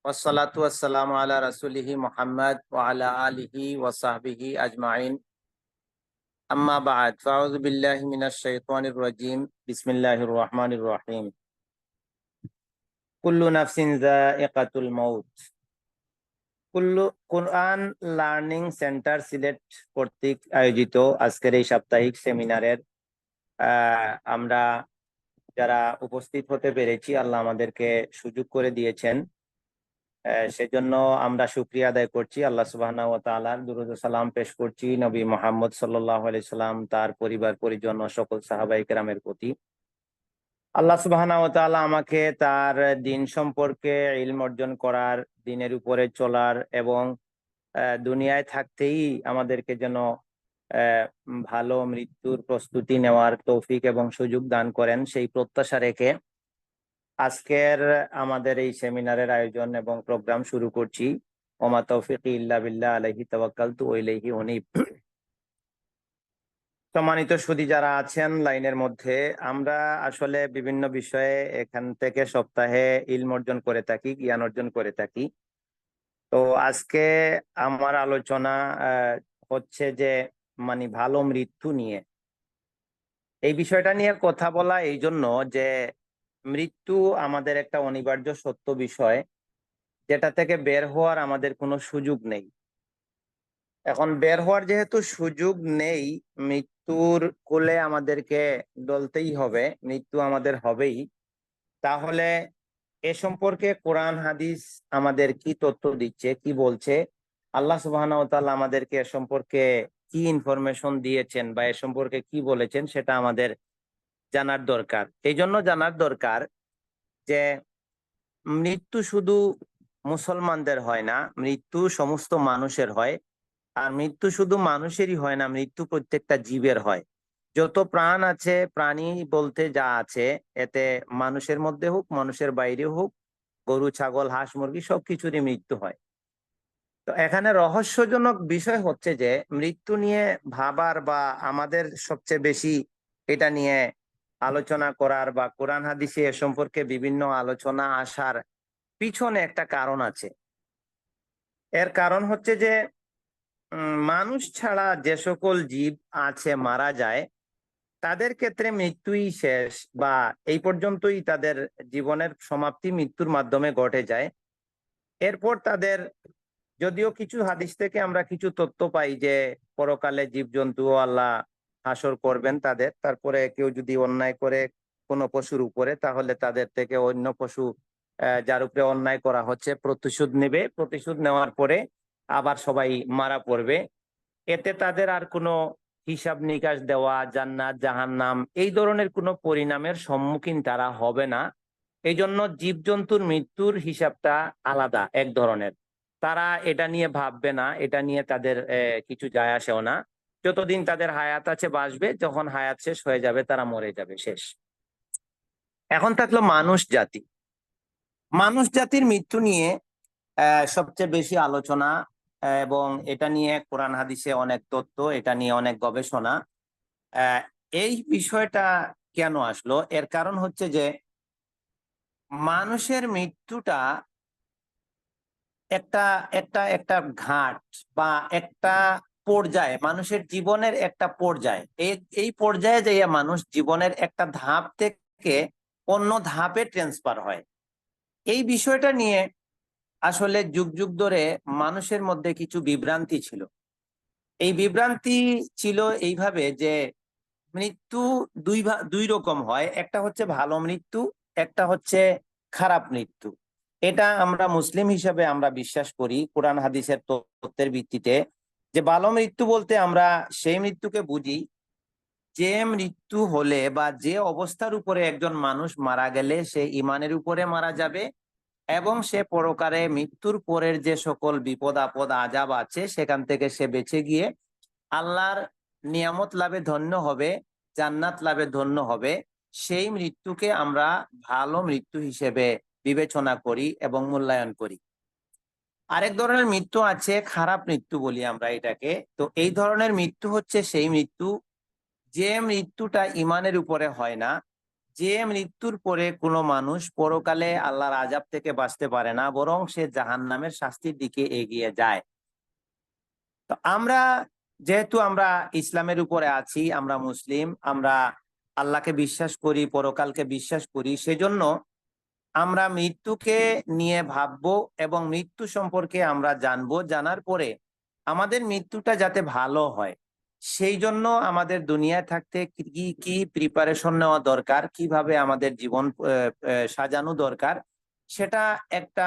ওয়াসসালাতু ওয়াসসালামু আলা রাসূলিহি মুহাম্মদ ওয়া আলা আলিহি ওয়া সাহবিহি আজমাইন। আম্মা বা'দ, ফাআউযু বিল্লাহি মিনাশ শাইতানির রাজীম। বিসমিল্লাহির রহমানির রহিম। কুল্লু নাফসিন যায়িকাতুল মাউত। কুরআন লার্নিং সেন্টার সিলেট কর্তৃক আয়োজিত আজকের এই সাপ্তাহিক সেমিনারের আমরা যারা উপস্থিত হতে পেরেছি, আল্লাহ আমাদেরকে সুযোগ করে দিয়েছেন। সেজন্য আমরা শুকরিয়া আদায় করছি আল্লাহ সুবহানাহু ওয়া তাআলার। দুরূদ ও সালাম পেশ করছি নবী মুহাম্মদ সাল্লাল্লাহু আলাইহি সাল্লাম, তার পরিবার পরিজন ও সকল সাহাবায়ে কেরামের প্রতি। আল্লাহ সুবহানাহু ওয়া তাআলা আমাকে তার দিন সম্পর্কে ইলম অর্জন করার, দিনের উপরে চলার এবং দুনিয়ায় থাকতেই আমাদেরকে যেন ভালো মৃত্যুর প্রস্তুতি নেওয়ার তৌফিক এবং সুযোগ দান করেন, সেই প্রত্যাশা রেখে আজকের আমাদের এই সেমিনারের আয়োজন এবং প্রোগ্রাম শুরু করছি। ওমা তৌফিকি ইল্লা বিল্লাহ, আলাইহি তাওয়াক্কালতু ওয়া ইলাইহি উনীব। সম্মানিত সুধী যারা আছেন লাইনের মধ্যে, আমরা আসলে বিভিন্ন বিষয়ে এখান থেকে সপ্তাহে ইলম অর্জন করে থাকি, জ্ঞান অর্জন করে থাকি। তো আজকে আমার আলোচনা হচ্ছে যে ভালো মৃত্যু নিয়ে। এই বিষয়টা নিয়ে কথা বলা এই জন্য যে মৃত্যু আমাদের একটা অনিবার্য সত্য বিষয়, যেটা থেকে বের হওয়ার আমাদের কোনো সুযোগ নেই। এখন বের হওয়ার যেহেতু সুযোগ নেই, মৃত্যুর কোলে আমাদেরকে ডলতেই হবে, মৃত্যু আমাদের হবেই। তাহলে এ সম্পর্কে কোরআন হাদিস আমাদের কি তথ্য দিচ্ছে, কি বলছে, আল্লাহ সুবহানাহু ওয়া তাআলা আমাদেরকে এ সম্পর্কে কি ইনফরমেশন দিয়েছেন বা এ সম্পর্কে কি বলেছেন, সেটা আমাদের জানার দরকার। এই জন্য জানার দরকার যে মৃত্যু শুধু মুসলমানদের হয় না, মৃত্যু সমস্ত মানুষের হয়। আর মৃত্যু শুধু মানুষেরই হয় না, মৃত্যু প্রত্যেকটা জীবের হয়। যত প্রাণ আছে, প্রাণী বলতে যা আছে, এতে মানুষের মধ্যে হোক, মানুষের বাইরে হোক, গরু ছাগল হাঁস মুরগি সবকিছুরই মৃত্যু হয়। তো এখানে রহস্যজনক বিষয় হচ্ছে যে মৃত্যু নিয়ে ভাবার বা আমাদের সবচেয়ে বেশি এটা নিয়ে আলোচনা করার বা কোরআন হাদিসে এ সম্পর্কে বিভিন্ন আলোচনা আসার পিছনে একটা কারণ আছে। এর কারণ হচ্ছে যে মানুষ ছাড়া যে সকল জীব আছে মারা যায়, তাদের ক্ষেত্রে মৃত্যুই শেষ বা এই পর্যন্তই তাদের জীবনের সমাপ্তি মৃত্যুর মাধ্যমে ঘটে যায়। এরপর তাদের, যদিও কিছু হাদিস থেকে আমরা কিছু তথ্য পাই যে পরকালে জীবজন্তু আল্লাহ হাসর করবেন তাদের, তারপরে কেউ যদি অন্যায় করে কোনো পশুর উপরে, তাহলে তাদের থেকে অন্য পশু যার উপরে অন্যায় করা হচ্ছে প্রতিশোধ নেবে, প্রতিশোধ নেওয়ার পরে আবার সবাই মারা পড়বে। এতে তাদের আর কোনো হিসাব নিকাশ দেওয়া, জান্নাত জাহান্নাম এই ধরনের কোনো পরিণামের সম্মুখীন তারা হবে না। এই জন্য জীবজন্তুর মৃত্যুর হিসাবটা আলাদা এক ধরনের। তারা এটা নিয়ে ভাববে না, এটা নিয়ে তাদের কিছু যায় আসেও না। যতদিন তাদের হায়াত আছে বাঁচবে, যখন হায়াত শেষ হয়ে যাবে তারা মরে যাবে, শেষ। এখন থাকলো মানুষ জাতি। মানুষ জাতির মৃত্যু নিয়ে সবচেয়ে বেশি আলোচনা, এবং এটা নিয়ে কোরআন হাদিসে অনেক তথ্য, এটা নিয়ে অনেক গবেষণা। আহ, এই বিষয়টা কেন আসলো, এর কারণ হচ্ছে যে মানুষের মৃত্যুটা একটা একটা একটা ঘাট বা একটা পর্যায়ে, মানুষের জীবনের একটা পর্যায়ে, এই পর্যায়ে যাইয়া মানুষ জীবনের একটা ধাপ থেকে অন্য ধাপে ট্রান্সফার হয়। এই বিষয়টা নিয়ে আসলে যুগ যুগ ধরে মানুষের মধ্যে কিছু বিভ্রান্তি ছিল। এই বিভ্রান্তি ছিল এইভাবে যে মৃত্যু দুই রকম হয়, একটা হচ্ছে ভালো মৃত্যু, একটা হচ্ছে খারাপ মৃত্যু। এটা আমরা মুসলিম হিসাবে আমরা বিশ্বাস করি কোরআন হাদিসের তথ্যের ভিত্তিতে, যে ভালো মৃত্যু বলতে আমরা সেই মৃত্যুকে বুঝি যে মৃত্যু হলে বা যে অবস্থার উপরে একজন মানুষ মারা গেলে সে ইমানের উপরে মারা যাবে, এবং সে পরকালে মৃত্যুর পরের যে সকল বিপদ আপদ আযাব আছে সেখান থেকে সে বেঁচে গিয়ে আল্লাহর নিয়ামত লাভে ধন্য হবে, জান্নাত লাভে ধন্য হবে। সেই মৃত্যুকে আমরা ভালো মৃত্যু হিসেবে বিবেচনা করি এবং মূল্যায়ন করি। আরেক ধরনের মৃত্যু আছে, খারাপ মৃত্যু বলি আমরা এটাকে। তো এই ধরনের মৃত্যু হচ্ছে সেই মৃত্যু যে মৃত্যুটা ইমানের উপরে হয় না, যে মৃত্যুর পরে কোনো মানুষ পরকালে আল্লাহর আযাব থেকে বাঁচতে পারে না, বরং সে জাহান্নামের শাস্তির দিকে এগিয়ে যায়। তো আমরা যেহেতু আমরা ইসলামের উপরে আছি, আমরা মুসলিম, আমরা আল্লাহকে বিশ্বাস করি, পরকালকে বিশ্বাস করি, সেজন্য আমরা মৃত্যুকে নিয়ে ভাববো এবং মৃত্যু সম্পর্কে আমরা জানবো। জানার পরে আমাদের মৃত্যুটা যাতে ভালো হয়, সেই জন্য আমাদের দুনিয়ায় থাকতে কি কি প্রিপারেশন নেওয়া দরকার, কিভাবে আমাদের জীবন সাজানো দরকার, সেটা একটা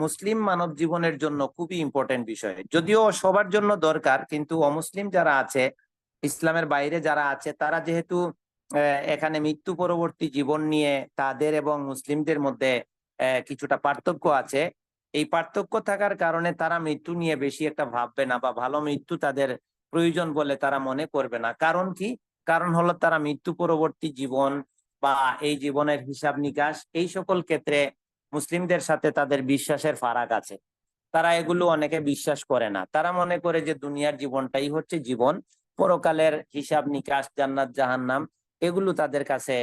মুসলিম মানব জীবনের জন্য খুবই ইম্পর্টেন্ট বিষয়। যদিও সবার জন্য দরকার, কিন্তু অমুসলিম যারা আছে, ইসলামের বাইরে যারা আছে, তারা যেহেতু এখানে মৃত্যু পরবর্তী জীবন নিয়ে তাদের এবং মুসলিমদের মধ্যে কিছুটা পার্থক্য আছে। এই পার্থক্য থাকার কারণে তারা মৃত্যু নিয়ে বেশি একটা ভাববে না, বা ভালো মৃত্যু তাদের প্রয়োজন বলে তারা মনে করবে না। কারণ কি? কারণ হলো তারা মৃত্যু পরবর্তী জীবন বা এই জীবনের হিসাব নিকাশ, এই সকল ক্ষেত্রে মুসলিমদের সাথে তাদের বিশ্বাসের ফারাক আছে। তারা এগুলো অনেকে বিশ্বাস করে না। তারা মনে করে যে দুনিয়ার জীবনটাই হচ্ছে জীবন, পরকালের হিসাব নিকাশ, জান্নাত জাহান্নাম, এগুলো তাদের কাছে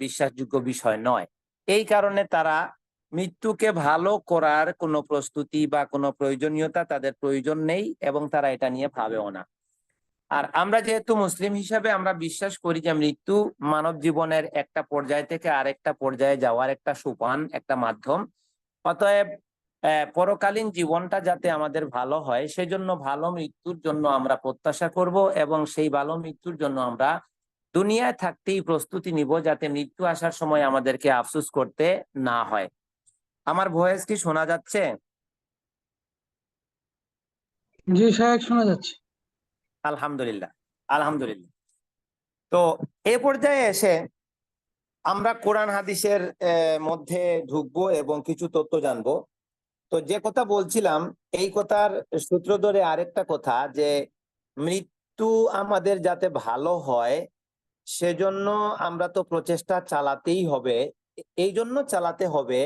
বিশ্বাসযোগ্য বিষয় নয়। এই কারণে তারা মৃত্যুকে ভালো করার কোনো প্রস্তুতি বা কোনো প্রয়োজনীয়তা তাদের প্রয়োজন নেই, এবং তারা এটা নিয়ে ভাবেও না। আর আমরা যেহেতু মুসলিম হিসাবে আমরা বিশ্বাস করি যে মৃত্যু মানব জীবনের একটা পর্যায় থেকে আরেকটা পর্যায়ে যাওয়ার একটা সোপান, একটা মাধ্যম। অতএব পরকালীন জীবনটা যাতে আমাদের ভালো হয়, সেজন্য ভালো মৃত্যুর জন্য আমরা প্রত্যাশা করব, এবং সেই ভালো মৃত্যুর জন্য আমরা দুনিয়ায় থাকতেই প্রস্তুতি নিব, যাতে মৃত্যু আসার সময় আমাদেরকে আফসোস করতে না হয়। আমার ভয়েস কি শোনা যাচ্ছে? জি সাহেব, শোনা যাচ্ছে। আলহামদুলিল্লাহ, আলহামদুলিল্লাহ। তো এ পর্যায়ে এসে আমরা কোরআন হাদিসের মধ্যে ঢুকবো এবং কিছু তথ্য জানবো। তো যে কথা বলছিলাম, এই কথার সূত্র ধরে আরেকটা কথা, যে মৃত্যু আমাদের যাতে ভালো হয়, সেজন্য আমরা তো প্রচেষ্টা চালাতেই হবে। এই জন্য চালাতে হবে,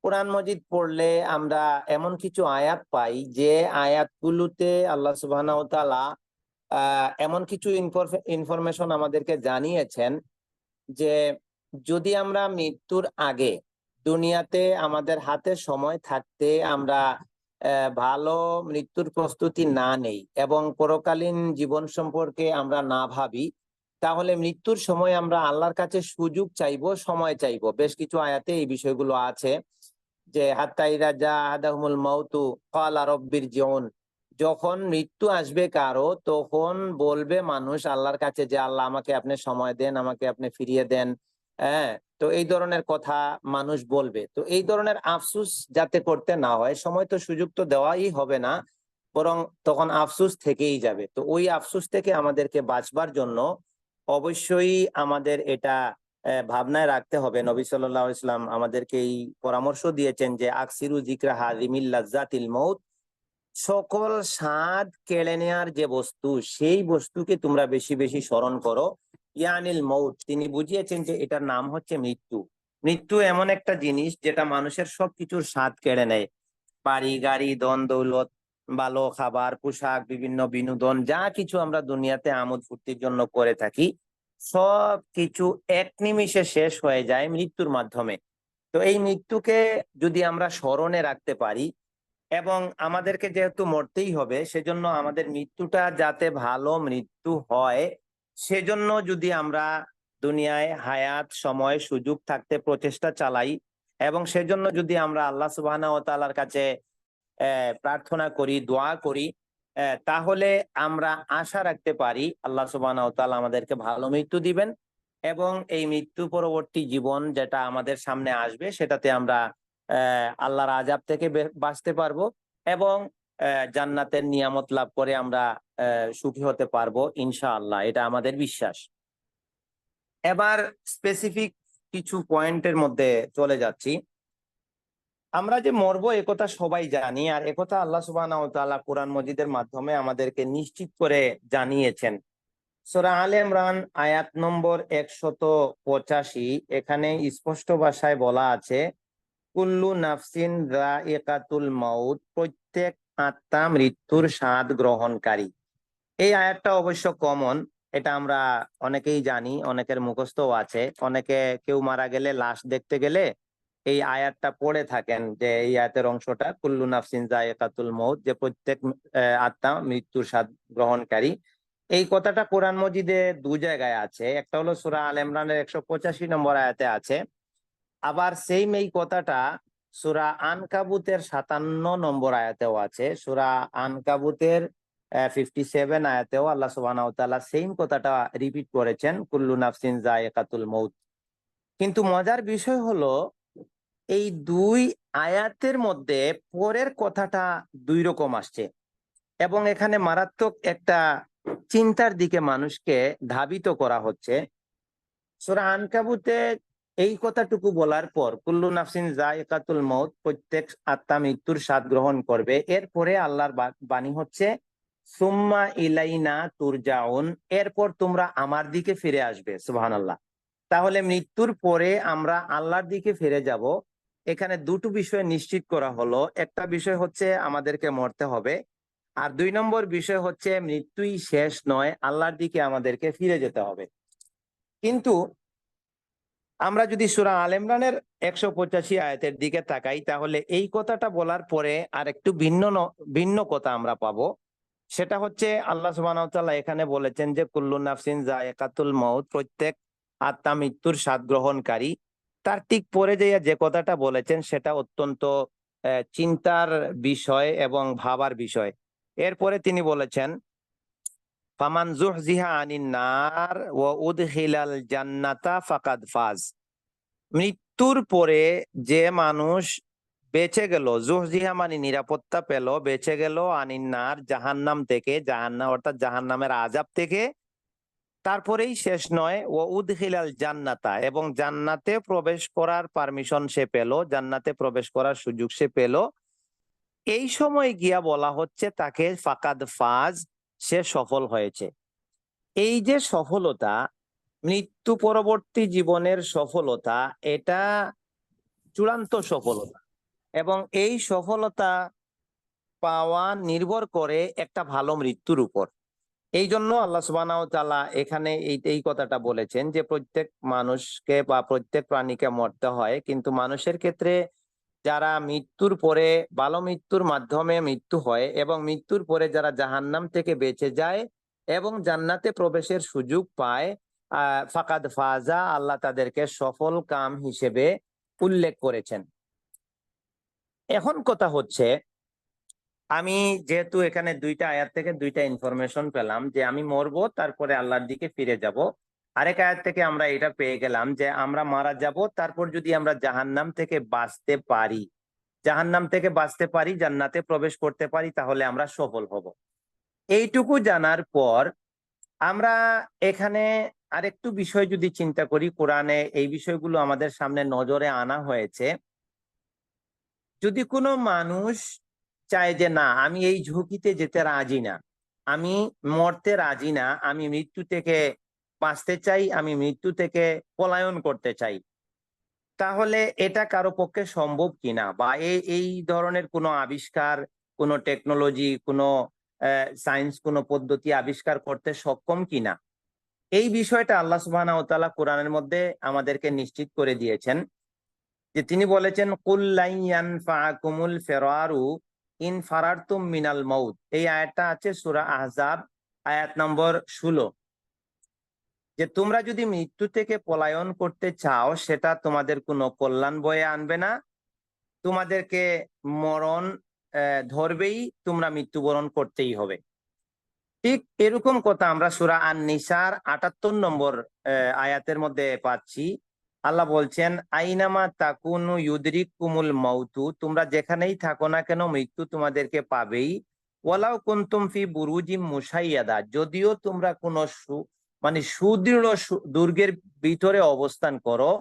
কোরআন মজিদ পড়লে আমরা এমন কিছু আয়াত পাই, যে আয়াতগুলোতে আল্লাহ সুবহানাহু ওয়া তাআলা এমন কিছু ইনফরমেশন আমাদেরকে জানিয়েছেন, যে যদি আমরা মৃত্যুর আগে দুনিয়াতে আমাদের হাতে সময় থাকতে আমরা ভালো মৃত্যুর প্রস্তুতি না নেই এবং পরকালীন জীবন সম্পর্কে আমরা না ভাবি, তাহলে মৃত্যুর সময় আমরা আল্লাহর কাছে সুযোগ চাইবো, সময় চাইবো। বেশ কিছু আয়াতে এই বিষয়গুলো আছে, যে হাত্তা ইযা জা আহাদাহুমুল মাউতু ক্বালা রাব্বির জিউন, যখন মৃত্যু আসবে কারো, তখন বলবে মানুষ আল্লাহর কাছে যে আল্লাহ, আমাকে আপনি সময় দেন, আমাকে আপনি ফিরিয়ে দেন। হ্যাঁ, তো এই ধরনের কথা মানুষ বলবে। তো এই ধরনের আফসুস যাতে করতে না হয়, সময় তো সুযোগ তো দেওয়াই হবে না, বরং তখন আফসুস থেকেই যাবে। তো ওই আফসুস থেকে আমাদেরকে বাঁচবার জন্য অবশ্যই আমাদের এটা ভাবনায় রাখতে হবে। নবী সাল্লাল্লাহু আলাইহি ওয়াসাল্লাম আমাদেরকে এই পরামর্শ দিয়েছেন যে আকসিরু যিকরা হাযিমিল লাযযাতিল মাউত, সকল স্বাদ কেড়ে নেয়ার যে বস্তু, সেই বস্তুকে তোমরা বেশি বেশি স্মরণ করো। ইয়ানিল মৌত, তিনি বুঝিয়েছেন যে এটার নাম হচ্ছে মৃত্যু। মৃত্যু এমন একটা জিনিস যেটা মানুষের সবকিছুর স্বাদ কেড়ে নেয়। বাড়ি গাড়ি, ধন দৌলত, ভালো খাবার, পোশাক, বিভিন্ন বিনোদন, যা কিছু আমরা দুনিয়াতে আমোদ ফুর্তির জন্য করে থাকি, সব কিছু এক নিমিষে শেষ হয়ে যায় মৃত্যুর মাধ্যমে। তো এই মৃত্যুকে যদি আমরা স্মরণে রাখতে পারি, এবং আমাদেরকে যেহেতু মরতেই হবে, সেজন্য আমাদের মৃত্যুটা যাতে ভালো মৃত্যু হয়, সেজন্য যদি আমরা দুনিয়ায় হায়াত, সময়, সুযোগ থাকতে প্রচেষ্টা চালাই, এবং সেজন্য যদি আমরা আল্লাহ সুবহানাহু ওয়া তাআলার কাছে প্রার্থনা করি, দোয়া করি, তাহলে আমরা আশা রাখতে পারি আল্লাহ সুবহানাহু ওয়া তাআলা আমাদেরকে ভালো মৃত্যু দিবেন, এবং এই মৃত্যু পরবর্তী জীবন যেটা আমাদের সামনে আসবে, সেটাতে আমরা আল্লাহর আযাব থেকে বাঁচতে পারবো, এবং জান্নাতের নিয়ামত লাভ করে আমরা সুখী হতে পারবো ইনশাআল্লাহ। এটা আমাদের বিশ্বাস। এবার স্পেসিফিক কিছু পয়েন্টের মধ্যে চলে যাচ্ছি। আমরা যে মরবো একথা সবাই জানি, আর একথা আল্লাহ সুবহানাহু ওয়া তাআলা কোরআন মজিদের মাধ্যমে আমাদেরকে নিশ্চিত করে জানিয়েছেন। সূরা আলে ইমরান আয়াত নম্বর 185, এখানে স্পষ্ট ভাষায় বলা আছে, কুল্লু নাফসিন যায়িকাতুল মাউত, প্রত্যেক আত্মা মৃত্যুর স্বাদ গ্রহণকারী। এই আয়াতটা অবশ্য কমন, এটা আমরা অনেকেই জানি, অনেকের মুখস্থও আছে। অনেকে কেউ মারা গেলে লাশ দেখতে গেলে এই আয়াতটা পড়ে থাকেন, যে এই আয়াতের অংশটা কুল্লু নাফসিন যায়কাতুল মউত, যে প্রত্যেক আত্মা মৃত্যুর স্বাদ গ্রহণকারী। এই কথাটা কোরআন মজিদে দু জায়গায় আছে। একটা হলো সূরা আল ইমরানের 185 নম্বর আয়াতে আছে। আবার সেম এই কথাটা সূরা আনকাবুতের 57 নম্বর আয়াতেও আছে। সূরা আনকাবুতের 57 আয়াতেও আল্লাহ সুবহানাহু ওয়া তাআলা সেম কথাটা রিপিট করেছেন, কুল্লু নাফসিন যায়কাতুল মউত। কিন্তু মজার বিষয় হলো এই দুই আয়াতের মধ্যে পরের কথাটা দুই রকম আসছে, এবং এখানে মারাত্মক একটা চিন্তার দিকে মানুষকে ধাবিত করা হচ্ছে। সূরা আনকাবুতে এই কথাটুকু বলার পর, কুল্লু নাফসিন যায়কাতুল মউত, প্রত্যেক আত্মা মৃত্যুর স্বাদ গ্রহণ করবে, এরপরে আল্লাহর বাণী হচ্ছে সুম্মা ইলাইনা তুরজাউন, এরপর তোমরা আমার দিকে ফিরে আসবে। সুবহানাল্লাহ। তাহলে মৃত্যুর পরে আমরা আল্লাহর দিকে ফিরে যাব। এখানে দুটো বিষয় নিশ্চিত করা হলো। একটা বিষয় হচ্ছে আমাদেরকে মরতে হবে, আর 2 নম্বর বিষয় হচ্ছে মৃত্যুই শেষ নয়, আল্লাহর দিকে আমাদেরকে ফিরে যেতে হবে। কিন্তু আমরা যদি সূরা আল ইমরানের 185 আয়াতের দিকে তাকাই, তাহলে এই কথাটা বলার পরে আর একটু ভিন্ন কথা আমরা পাবো। সেটা হচ্ছে আল্লাহ সুবহানাহু ওয়া তাআলা এখানে বলেছেন যে কুল্লু নাফসিন যায়কাতুল মউত, প্রত্যেক আত্মা মৃত্যুর স্বাদ গ্রহণকারী। তার ঠিক পরে যে কথাটা বলেছেন সেটা অত্যন্ত চিন্তার বিষয় এবং ভাবার বিষয়। এরপরে তিনি বলেছেন ফামান যুহজিহা আনিন নার ওয়া উদখিলাল জান্নাতা ফাকাদ ফাজ। মৃত্যুর পরে যে মানুষ বেঁচে গেল, জুহজিহা মানে নিরাপত্তা পেল, বেঁচে গেল আনিন নার, জাহান্নাম থেকে, জাহান্নাম অর্থাৎ জাহান্নামের আযাব থেকে, তারপরেই শেষ নয়, ও উদখিলাল জান্নাতা, এবং জান্নাতে প্রবেশ করার পারমিশন সে পেল, জান্নাতে প্রবেশ করার সুযোগ সে পেল। এই সময় গিয়া বলা হচ্ছে তাকে ফাকাদ ফাজ, সে সফল হয়েছে। এই যে সফলতা, মৃত্যু পরবর্তী জীবনের সফলতা, এটা চূড়ান্ত সফলতা, এবং এই সফলতা পাওয়া নির্ভর করে একটা ভালো মৃত্যুর উপর। এই জন্য আল্লাহ সুবহানাহু ওয়া তাআলা এখানে এই কথাটা বলেছেন যে প্রত্যেক মানুষকে বা প্রত্যেক প্রাণীকে মরতে হয়, কিন্তু মানুষের ক্ষেত্রে যারা মৃত্যুর পরে ভালো মৃত্যুর মাধ্যমে মৃত্যু হয়, এবং মৃত্যুর পরে যারা জাহান্নাম থেকে বেঁচে যায় এবং জান্নাতে প্রবেশের সুযোগ পায়, ফাকাদ ফাজা, আল্লাহ তাদেরকে সফল কাম হিসেবে উল্লেখ করেছেন। এখন কথা হচ্ছে, আমি যেহেতু এখানে দুইটা আয়াত থেকে দুইটা ইনফরমেশন পেলাম যে আমি মরবো, তারপরে আল্লাহর দিকে ফিরে যাব। আরেক আয়াত থেকে আমরা এটা পেয়ে গেলাম যে আমরা মারা যাব, তারপর যদি আমরা জাহান্নাম থেকে বাঁচতে পারি, জাহান্নাম থেকে বাঁচতে পারি, জান্নাতে প্রবেশ করতে পারি, তাহলে আমরা সফল হব। এইটুকু জানার পর আমরা এখানে আরেকটু বিষয় যদি চিন্তা করি, কোরআনে এই বিষয়গুলো আমাদের সামনে নজরে আনা হয়েছে। যদি কোনো মানুষ চায় যে না, আমি এই ঝুঁকিতে যেতে রাজি না, আমি মরতে রাজি না, আমি মৃত্যু থেকে বাঁচতে চাই, আমি মৃত্যু থেকে পলায়ন করতে চাই, তাহলে এটা কারো পক্ষে সম্ভব কিনা, বা এই ধরনের কোনো আবিষ্কার, কোনো টেকনোলজি, কোনো সায়েন্স, কোনো পদ্ধতি আবিষ্কার করতে সক্ষম কিনা, এই বিষয়টা আল্লাহ সুবহানাহু ওয়া তাআলা কোরআনের মধ্যে আমাদেরকে নিশ্চিত করে দিয়েছেন। যে তিনি বলেছেন কুল লাই ইয়ানফাকুমুল ফিরারু ইন ফারারতুম মিনাল মাউত। এই আয়াতটা আছে সূরা আহজাব আয়াত নম্বর 16, যে তোমরা যদি মৃত্যু থেকে পলায়ন করতে চাও, সেটা তোমাদের কোনো কল্যাণ বয়ে আনবে না, তোমাদেরকে মরণ ধরবেই, তোমরা মৃত্যুবরণ করতেই হবে। ঠিক এরকম কথা আমরা সূরা আন-নিসার 78 নম্বর আয়াতের মধ্যে পাচ্ছি। আল্লাহ বলছেন আইনামা তাকুনু ইউদরিকুমুল মাউতু, তোমরা যেখানেই থাকো না কেন মৃত্যু তোমাদেরকে পাবেই। ওয়ালাউ কুনতুম ফি বুরুজিম মুশাইয়াদা, যদিও তোমরা কোনো মানে সুদৃঢ় দুর্গের ভিতরে অবস্থান করো,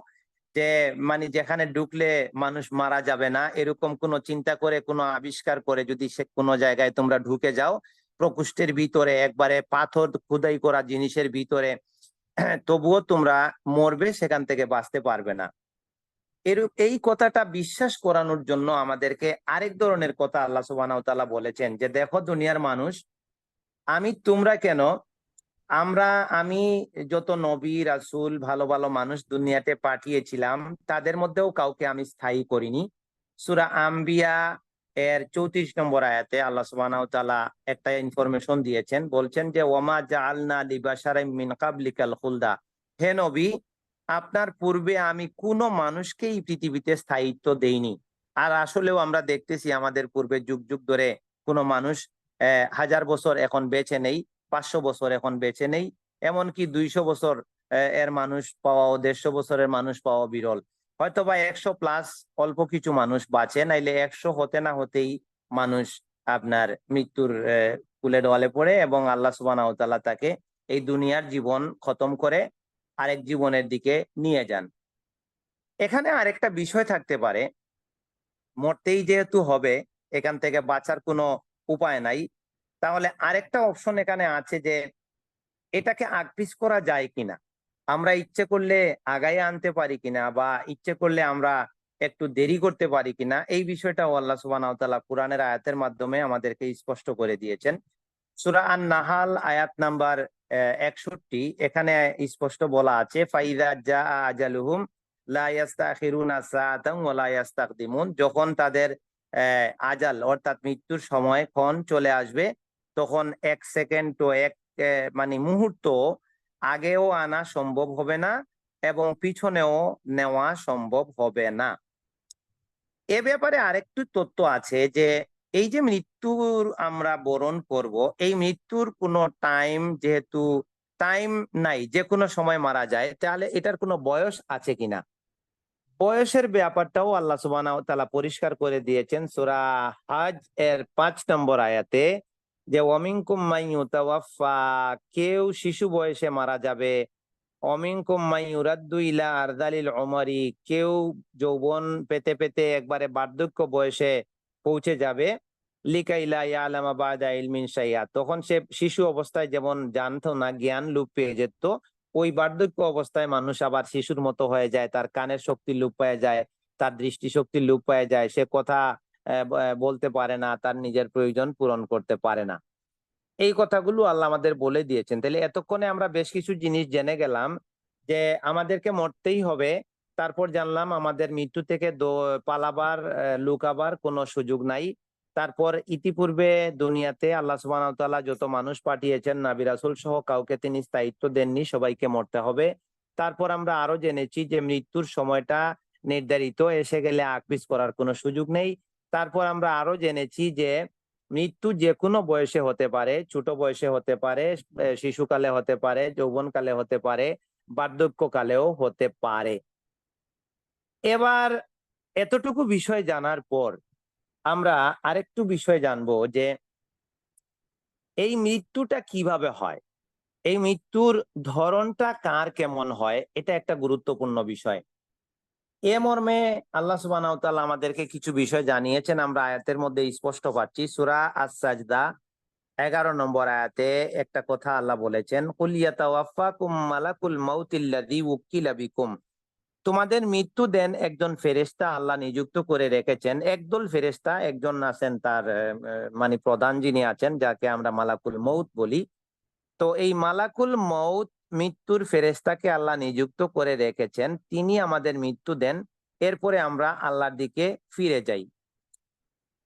যে মানে যেখানে ঢুকলে মানুষ মারা যাবে না, এরকম কোনো চিন্তা করে, কোনো আবিষ্কার করে যদি সে কোনো জায়গায় তোমরা ঢুকে যাও, প্রকোষ্ঠের ভিতরে একবারে পাথর খোদাই করা জিনিসের ভিতরে, তবুও তোমরা মরবে, সেখান থেকে বাঁচতে পারবে না। এই কথাটা বিশ্বাস করানোর জন্য আমাদেরকে আরেক ধরনের কথা আল্লাহ সুবহানাহু ওয়া তাআলা বলেছেন, যে দেখো দুনিয়ার মানুষ, আমি তোমরা কেন, আমি যত নবী রাসূল ভালো ভালো মানুষ দুনিয়াতে পাঠিয়েছিলাম, তাদের মধ্যেও কাউকে আমি স্থায়ী করিনি। সূরা আম্বিয়া এর 34 নম্বর আয়াতে আল্লাহ সুবহানাহু ওয়া তাআলা একটা ইনফরমেশন দিয়েছেন, বলছেন যে ওয়ামা জাআলনা লিবাশারিন মিন কাবলিকাল খুলদা। হে নবী, আপনার পূর্বে আমি কোনো মানুষকেই পৃথিবীতে স্থায়িত্ব দেইনি। আর আসলেও আমরা দেখতেছি আমাদের পূর্বে যুগ যুগ ধরে কোনো মানুষ 1000 বছর এখন বেঁচে নেই, 500 বছর এখন বেঁচে নেই, এমনকি 200 বছর এর মানুষ পাওয়াও, 150 বছরের মানুষ পাওয়া বিরল। হয়তো বা 100 প্লাস অল্প কিছু মানুষ বাঁচে, নাইলে 100 হতে না হতেই মানুষ আপনার মৃত্যুর কুলে ডলে পড়ে এবং আল্লাহ সুবহানাহু ওয়া তাআলা তাকে এই দুনিয়ার জীবন খতম করে আরেক জীবনের দিকে নিয়ে যান। এখানে আরেকটা বিষয় থাকতে পারে, মরতেই যেহেতু হবে, এখান থেকে বাঁচার কোনো উপায় নাই, তাহলে আরেকটা অপশন এখানে আছে যে এটাকে আগপিছ করা যায় কিনা, আমরা ইচ্ছে করলে আগায় আনতে পারি কিনা, বা ইচ্ছে করলে আমরা একটু দেরি করতে পারি কিনা, এই বিষয়টাও আল্লাহ সুবহানাহু ওয়া তাআলা কোরআনের আয়াতের মাধ্যমে আমাদেরকে স্পষ্ট করে দিয়েছেন। সূরা আন-নাহাল আয়াত নাম্বার 61, এখানে স্পষ্ট বলা আছে ফাইযা জাআ আজালুহুম লা ইস্তাখিরুনা সাআতান ওয়া লা ইস্তাকদিমুন। যখন তাদের আজাল অর্থাৎ মৃত্যুর সময় ক্ষণ চলে আসবে, তখন 1 সেকেন্ড তো মানে মুহূর্ত আগেও আনা সম্ভব হবে না এবং পিছনেও নেওয়া সম্ভব হবে না। এ ব্যাপারে আরেকটু তথ্য আছে যে এই যে মৃত্যুর আমরা বরণ করব, এই মৃত্যুর কোনো টাইম, যেহেতু টাইম নাই, যে কোনো সময় মারা যায়, তাহলে এটার কোনো বয়স আছে কিনা। বয়সের ব্যাপারটাও আল্লাহ সুবহানাহু ওয়া তাআলা পরিষ্কার করে দিয়েছেন সূরা হজ এর 5 নম্বর আয়াতে, যে ওয়ামিনকুম মান ইউতাওয়াফা, কেউ শিশু বয়সে মারা যাবে, অমিনকুম মান ইউরাদ্দু ইলা আরযালিল উমারি, কেউ যৌবন পেতে পেতে একবারে বার্ধক্য বয়সে পৌঁছে যাবে, লিকাইলা ইয়ালামা বাদা ইলমিন শাইআ, তখন সে শিশু অবস্থায় যেমন জানতো না, জ্ঞান লোপ পেয়ে যেত, ওই বার্ধক্য অবস্থায় মানুষ আবার শিশুর মতো হয়ে যায়, তার কানের শক্তি লোপ পেয়ে যায়, তার দৃষ্টিশক্তি লোপ পেয়ে যায়, সে কথা বলতে পারে না, তার নিজের প্রয়োজন পূরণ করতে পারে না। এই কথাগুলো আল্লাহ আমাদের বলে দিয়েছেন। তাহলে এতক্ষণে আমরা বেশ কিছু জিনিস জেনে গেলাম যে আমাদেরকে মরতেই হবে। তারপর জানলাম আমাদের মৃত্যু থেকে পালাবার, লুকাবার কোনো সুযোগ নাই। তারপর ইতিপূর্বে দুনিয়াতে আল্লাহ সুবহানাহু ওয়া তাআলা যত মানুষ পাঠিয়েছেন, নবী রাসূল সহ কাউকে তিনি স্থায়িত্ব দেননি, সবাইকে মরতে হবে। তারপর আমরা আরো জেনেছি যে মৃত্যুর সময়টা নির্ধারিত, এসে গেলে আকপিছ করার কোনো সুযোগ নেই। তারপর আমরা আরো জেনেছি যে মৃত্যু যে কোনো বয়সে হতে পারে, ছোট বয়সে হতে পারে, শিশুকালে হতে পারে, যৌবনকালে হতে পারে, বার্ধক্যকালেও হতে পারে। এবার এতটুকু বিষয় জানার পর আমরা আরেকটু বিষয় জানবো যে এই মৃত্যুটা কিভাবে হয়, এই মৃত্যুর ধরনটা কার কেমন হয়, এটা একটা গুরুত্বপূর্ণ বিষয়। এ মর্মে আল্লাহ সুবহানাহু ওয়া তাআলা আমাদেরকে কিছু বিষয় জানিয়েছেন, আমরা আয়াতের মধ্যে স্পষ্ট পাচ্ছি। সূরা আস-সাজদা 11 নম্বর আয়াতে একটা কথা আল্লাহ বলেছেন, কুল ইয়াতাওয়াফাকুম মালাকুল মাউতিল্লাযী উকিলা বিকুম, তোমাদের মৃত্যু দেন একজন ফেরেশতা আল্লাহ নিযুক্ত করে রেখেছেন। একদল ফেরেশতা, একজন আছেন তার মানে প্রধান যিনি আছেন, যাকে আমরা মালাকুল মউত বলি। তো এই মালাকুল মউত, মৃত্যুর ফেরেশতাকে আল্লাহ নিযুক্ত করে রেখেছেন, তিনি আমাদের মৃত্যু দেন, এরপরে আমরা আল্লাহর দিকে ফিরে যাই।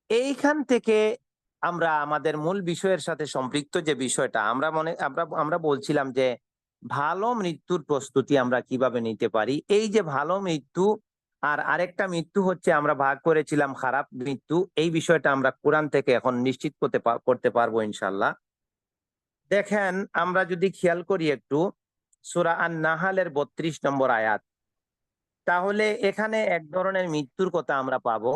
এইখান থেকে আমরা আমাদের মূল বিষয়ের সাথে সম্পৃক্ত যে বিষয়টা আমরা বলছিলাম যে ভালো মৃত্যুর প্রস্তুতি আমরা কিভাবে নিতে পারি। এই যে ভালো মৃত্যু আর আরেকটা মৃত্যু হচ্ছে আমরা ভাগ করেছিলাম খারাপ মৃত্যু, এই বিষয়টা আমরা কোরআন থেকে এখন নিশ্চিত করতে পারবো ইনশাল্লাহ। দেখেন, আমরা যদি খেয়াল করি একটু সূরা আন-নাহালের 32 নম্বর আয়াত, তাহলে এখানে এক ধরনের মৃত্যুর কথা আমরা পাবো।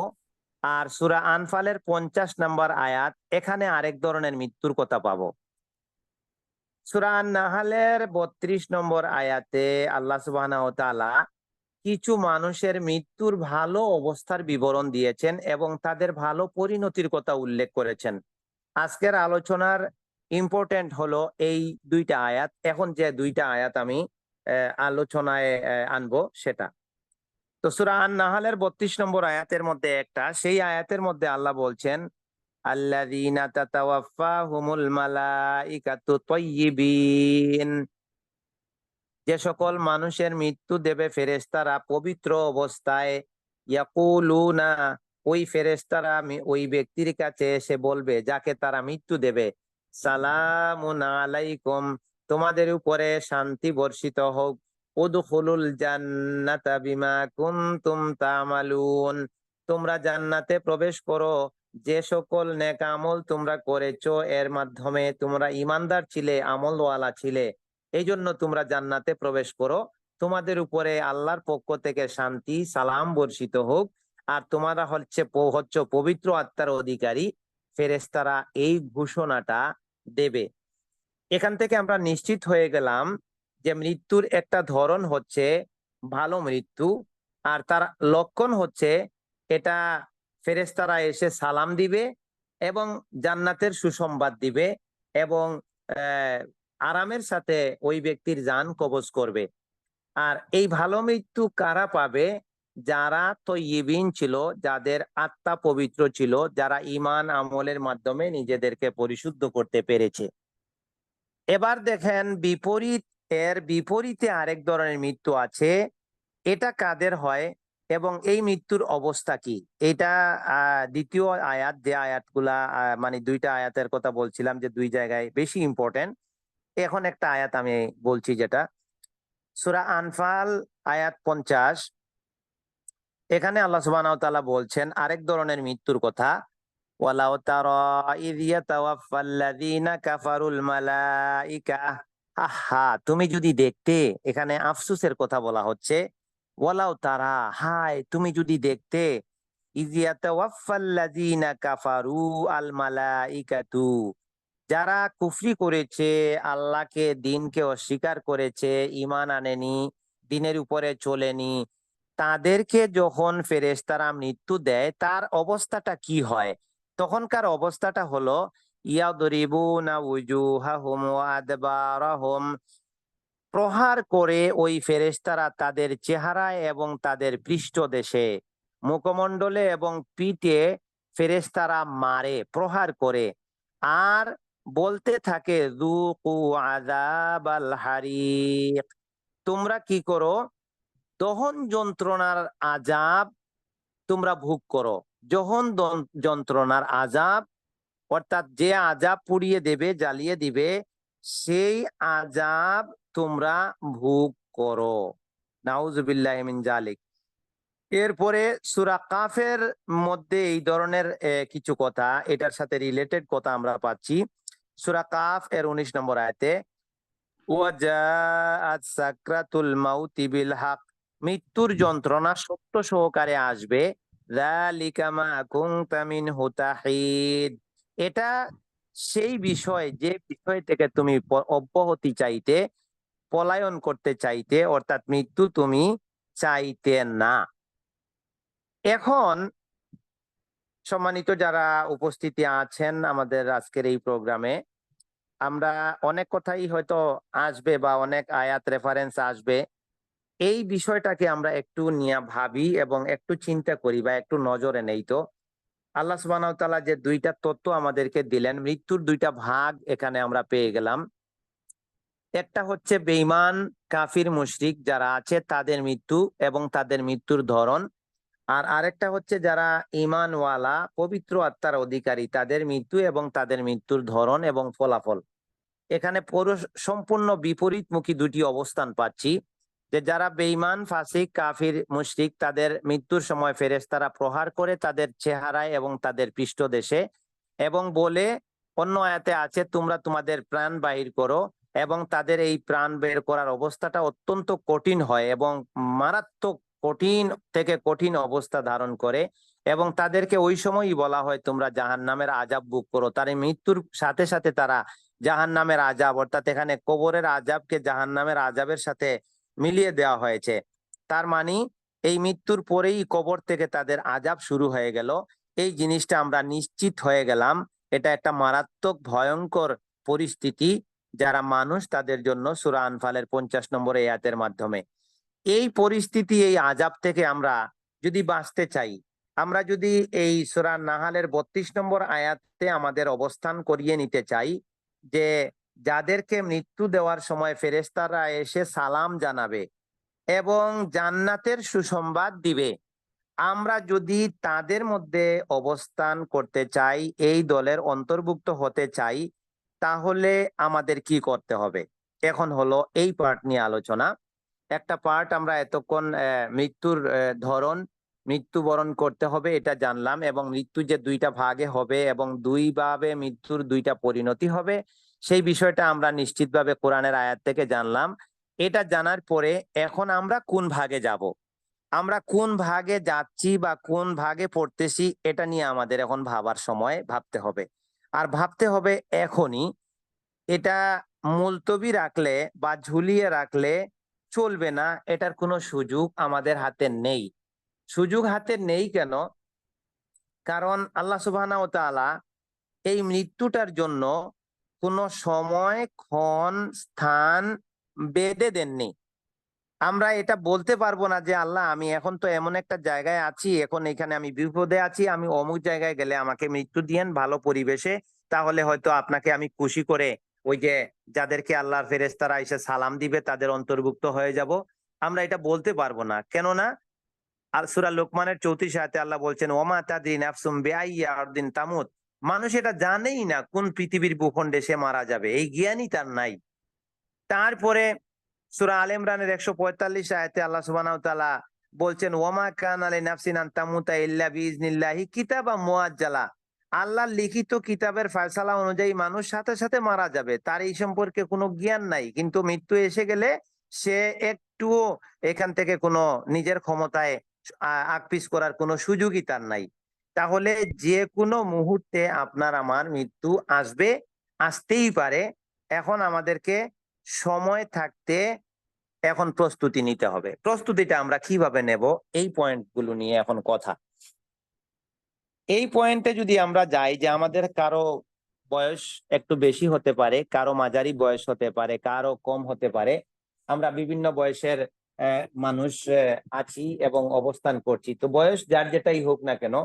আর সূরা আনফালের 50 নম্বর আয়াত, এখানে আরেক ধরনের মৃত্যুর কথা পাবো। সূরা আন-নাহালের 32 নম্বর আয়াতে আল্লাহ সুবহানাহু ওয়া তাআলা কিছু মানুষের মৃত্যুর ভালো অবস্থার বিবরণ দিয়েছেন এবং তাদের ভালো পরিণতির কথা উল্লেখ করেছেন। আজকের আলোচনার ইম্পর্টেন্ট হলো এই দুইটা আয়াত। এখন যে দুইটা আয়াত আমি আলোচনায় আনবো সেটা, তো সূরা আন-নাহালের 32 নম্বর আয়াতের মধ্যে একটা, সেই আয়াতের মধ্যে আল্লাহ বলছেন আল্লাযীনা তাতাওয়াফফাহুমুল মালাইকাতু তাইয়্যিবিন, যে সকল মানুষের মৃত্যু দেবে ফেরেশতারা পবিত্র অবস্থায়। ইয়াকুলুনা, ওই ফেরেশতারা ওই ব্যক্তির কাছে এসে বলবে যাকে তারা মৃত্যু দেবে, সালামুন আলাইকুম, তোমাদের উপরে শান্তি বর্ষিত হোক। উদখুলুল জান্নাতা বিমা কুনতুম তা'মালুন, তোমরা জান্নাতে প্রবেশ করো যে সকল নেক আমল তোমরা করেছো, এর মাধ্যমে তোমরা ঈমানদার ছিলে, আমলওয়ালা ছিলে, এই জন্য তোমরা জান্নাতে প্রবেশ করো। তোমাদের উপরে আল্লাহর পক্ষ থেকে শান্তি সালাম বর্ষিত হোক, আর তোমরা হচ্ছে পবিত্র আত্মার অধিকারী। ফেরেশতারা এই ঘোষণাটা দেবে। এখান থেকে আমরা নিশ্চিত হয়ে গেলাম যে মৃত্যুর একটা ধরন হচ্ছে ভালো মৃত্যু, আর তার লক্ষণ হচ্ছে এটা ফেরেশতারা এসে সালাম দিবে এবং জান্নাতের সুসংবাদ দিবে এবং আরামের সাথে ওই ব্যক্তির জান কবজ করবে। আর এই ভালো মৃত্যু কারা পাবে? যারা তয়্যিবিন ছিল, যাদের আত্মা পবিত্র ছিল, যারা ঈমান আমলের মাধ্যমে নিজেদেরকে পরিশুদ্ধ করতে পেরেছে। এবার দেখেন এর বিপরীতে আরেক ধরনের মৃত্যু আছে। এটা কাদের হয় এবং এই মৃত্যুর অবস্থা কি? এটা দ্বিতীয় আয়াত, যে আয়াতগুলা মানে দুইটা আয়াতের কথা বলছিলাম যে দুই জায়গায় বেশি ইম্পর্টেন্ট। এখন একটা আয়াত আমি বলছি, যেটা সূরা আনফাল আয়াত 50। এখানে আল্লাহ সুবহানাহু ওয়া তাআলা বলছেন আরেক ধরনের মৃত্যুর কথা, ওয়ালাউ তারা ইয ইয়াতাওয়াফাল্লাযীনা কাফারুল মালাইকা। আহা, তুমি যদি দেখতে, এখানে আফসোসের কথা বলা হচ্ছে। ওয়ালাউ তারা, হায় তুমি যদি দেখতে, ইয ইয়াতাওয়াফাল্লাযীনা কাফারু আল মালাইকাতু, যারা কুফরি করেছে, আল্লাহকে দিনকে অস্বীকার করেছে, ঈমান আনেনি, দিনের উপরে চলেনি, তাদেরকে যখন ফেরেশতারা মৃত্যু দেয় তার অবস্থাটা কি হয়? তখনকার অবস্থাটা হলো ইয়াদরিবুনা উজুহাহুম ওয়া আদবারাহুম, প্রহার করে ওই ফেরেশতারা তাদের চেহারায় এবং তাদের পৃষ্ঠদেশে, মুখমণ্ডলে এবং পিঠে ফেরেশতারা মারে, প্রহার করে, আর বলতে থাকে যুকু আযাবাল হারিক, তোমরা কি করো? দহন যন্ত্রণার আযাব তোমরা ভোগ করো। যন্ত্রণার আযাব, অর্থাৎ যে আযাব পুড়িয়ে দেবে, জ্বালিয়ে দিবে, সেই আযাব তোমরা ভোগ করো। নাউজুবিল্লাহি মিন জালিক। এরপরে সূরা কাফের মধ্যে এই ধরনের কিছু কথা, এটার সাথে রিলেটেড কথা আমরা পাচ্ছি। সূরা কাফ এর 19 নম্বর আয়াতে, ওয়াজাআত সাকরাতুল মাউতি বিল হক, মৃত্যুর যন্ত্রণা সত্য সহকারে আসবে। যালিকা মা কুনতা মিনহু তাহিদ, এটা সেই বিষয়, যে বিষয় থেকে তুমি অব্যাহতি চাইতে, পলায়ন করতে চাইতে, অর্থাৎ মৃত্যু তুমি চাইতে না। এখন সম্মানিত যারা উপস্থিতি আছেন আমাদের আজকের এই প্রোগ্রামে, আমরা অনেক কথাই হয়তো আসবে বা অনেক আয়াত রেফারেন্স আসবে। এই বিষয়টাকে আমরা একটু নিয়ে ভাবি এবং একটু চিন্তা করি বা একটু নজরে নেই। তো আল্লাহ সুবহানাহু ওয়া তাআলা যে দুইটা তত্ত্ব আমাদেরকে দিলেন, মৃত্যুর দুইটা ভাগ এখানে আমরা পেয়ে গেলাম। একটা হচ্ছে বেঈমান কাফির মুশরিক যারা আছে তাদের মৃত্যু এবং তাদের মৃত্যুর ধরন, আর আরেকটা হচ্ছে যারা ঈমানওয়ালা পবিত্র আত্মার অধিকারী তাদের মৃত্যু এবং তাদের মৃত্যুর ধরন এবং ফলাফল। এখানে সম্পূর্ণ বিপরীতমুখী দুটি অবস্থান পাচ্ছি। যে যারা বেঈমান ফাসিক কাফির মুশরিক, তাদের মৃত্যুর সময় ফেরেশতারা প্রহার করে তাদের চেহারায় এবং তাদের পৃষ্ঠদেশে, এবং বলে, অন্য আয়াতে আছে, তোমরা তোমাদের প্রাণ বাহির করো, এবং তাদের এই প্রাণ বের করার অবস্থাটা অত্যন্ত কঠিন হয় এবং মারাত্মক কঠিন থেকে কঠিন অবস্থা ধারণ করে, এবং তাদেরকে ওই সময়ই বলা হয় তোমরা জাহান্নামের আযাব ভোগ করো। তার মৃত্যুর সাথে সাথে তারা জাহান্নামের আযাব, অর্থাৎ এখানে কবরের আযাবকে জাহান্নামের আযাবের সাথে মিলিয়ে দেওয়া হয়েছে। তার মানে এই মৃত্যুর পরেই কবর থেকে তাদের আযাব শুরু হয়ে গেল। এই জিনিসটা আমরা নিশ্চিত হয়ে গেলাম, এটা একটা মারাত্মক ভয়ঙ্কর পরিস্থিতি যারা মানুষ তাদের জন্য, সূরা আনফালের 50 নম্বর আয়াতের মাধ্যমে। এই পরিস্থিতি, এই আযাব থেকে আমরা যদি বাঁচতে চাই, আমরা যদি এই সূরা নাহালের 32 নম্বর আয়াতে আমাদের অবস্থান করিয়ে নিতে চাই যে যাদেরকে মৃত্যু দেওয়ার সময় ফেরেশতারা এসে সালাম জানাবে এবং জান্নাতের সুসংবাদ দিবে, আমরা যদি তাদের মধ্যে অবস্থান করতে চাই, এই দলের অন্তর্ভুক্ত হতে চাই, তাহলে আমাদের কি করতে হবে? এখন হলো এই পার্ট নিয়ে আলোচনা। একটা পার্ট আমরা এতক্ষণ মৃত্যুর ধরন, মৃত্যুবরণ করতে হবে এটা জানলাম, এবং মৃত্যু যে দুইটা ভাগে হবে এবং দুই ভাবে মৃত্যুর দুইটা পরিণতি হবে সেই বিষয়টা আমরা নিশ্চিতভাবে কোরআনের আয়াত থেকে জানলাম। এটা জানার পরে এখন আমরা কোন ভাগে যাব, আমরা কোন ভাগে যাচ্ছি বা কোন ভাগে পড়তেছি, এটা নিয়ে আমাদের এখন ভাবার সময়, ভাবতে হবে। আর ভাবতে হবে এখনই। এটা মুলতবি রাখলে বা ঝুলিয়ে রাখলে চলবে না, এটার কোনো সুযোগ আমাদের হাতে নেই। সুযোগ হাতে নেই কেন? কারণ আল্লাহ সুবহানাহু ওয়া তাআলা এই মৃত্যুটার জন্য কোনো সময়, ক্ষণ, স্থান বেঁধে দেননি। আমরা এটা বলতে পারবো না যে আল্লাহ আমি এখন তো এমন একটা জায়গায় আছি, এখন এখানে আমি বিপদে আছি, আমি অমুক জায়গায় গেলে আমাকে মৃত্যু দিয়েন ভালো পরিবেশে, তাহলে হয়তো আপনাকে আমি খুশি করে ওই যে যাদেরকে আল্লাহর ফেরেশতারা এসে সালাম দিবে তাদের অন্তর্ভুক্ত হয়ে যাব। আমরা এটা বলতে পারবো না, কেননা আর সূরা লোকমানের 34 আয়াতে আল্লাহ বলছেন ওমা তাদরি নাফসুম বিআইয়ি আরদিন তামুত। মানুষ এটা জানেই না কোন পৃথিবীর ভূখণ্ডে সে মারা যাবে, এই জ্ঞানই তার নাই। তারপরে সূরা আলে ইমরানের 145 আয়াতে আল্লাহ সুবহানাহু ওয়া তাআলা বলছেন ওয়ামা কানা লিনাফসিন আন তামুতা ইল্লা বিইজনিল্লাহি কিতাবাম মুআজ্জালা। আল্লাহর লিখিত কিতাবের ফয়সালা অনুযায়ী মানুষ সাথে সাথে মারা যাবে, তার এই সম্পর্কে কোনো জ্ঞান নাই, কিন্তু মৃত্যু এসে গেলে সে একটুও এখান থেকে কোনো নিজের ক্ষমতায় আকপিস করার কোনো সুযোগই তার নাই। তাহলে যে কোনো মুহূর্তে আপনার আমার মৃত্যু আসবে, আসতেই পারে। এখন আমাদেরকে সময় থাকতে এখন প্রস্তুতি নিতে হবে। প্রস্তুতিটা আমরা কিভাবে নেব, এই পয়েন্টগুলো নিয়ে এখন কথা। এই পয়েন্টে যদি আমরা যাই যে আমাদের কারো বয়স একটু বেশি হতে পারে, কারো মাঝারি বয়স হতে পারে, কারো কম হতে পারে। আমরা বিভিন্ন বয়সের মানুষ আছি এবং অবস্থান করছি। তো বয়স যার যেটাই হোক না কেন,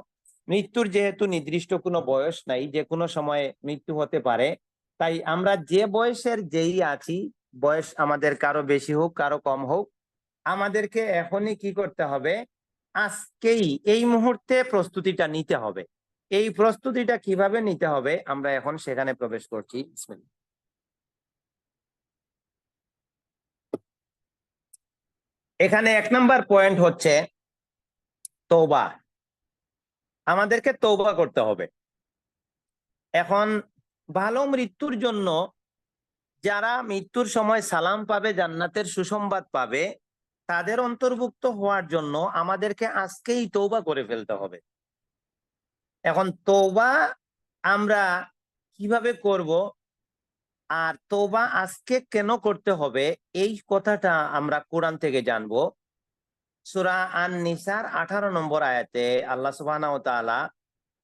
মৃত্যুর যেহেতু নির্দিষ্ট কোনো বয়স নাই, যে কোনো সময় মৃত্যু হতে পারে, তাই আমরা যে বয়সের যেই আছি, বয়স আমাদের কারো বেশি হোক কারো কম হোক, আমাদেরকে এখনই কি করতে হবে? আজকেই এই মুহূর্তে প্রস্তুতিটা নিতে হবে। এই প্রস্তুতিটা কিভাবে নিতে হবে আমরা এখন সেখানে প্রবেশ করছি। বিসমিল্লাহ। এখানে 1 নাম্বার পয়েন্ট হচ্ছে তওবা। আমাদেরকে তওবা করতে হবে। এখন ভালো মৃত্যুর জন্য যারা মৃত্যুর সময় সালাম পাবে, জান্নাতের সুসংবাদ পাবে, তাদের অন্তর্ভুক্ত হওয়ার জন্য আমাদেরকে আজকেই তওবা করে ফেলতে হবে। এখন তওবা আমরা কিভাবে করব, আর তওবা আজকে কেন করতে হবে, এই কথাটা আমরা কোরআন থেকে জানবো। সূরা আন-নিসার 18 নম্বর আয়াতে আল্লাহ সুবহানাহু ওয়া তাআলা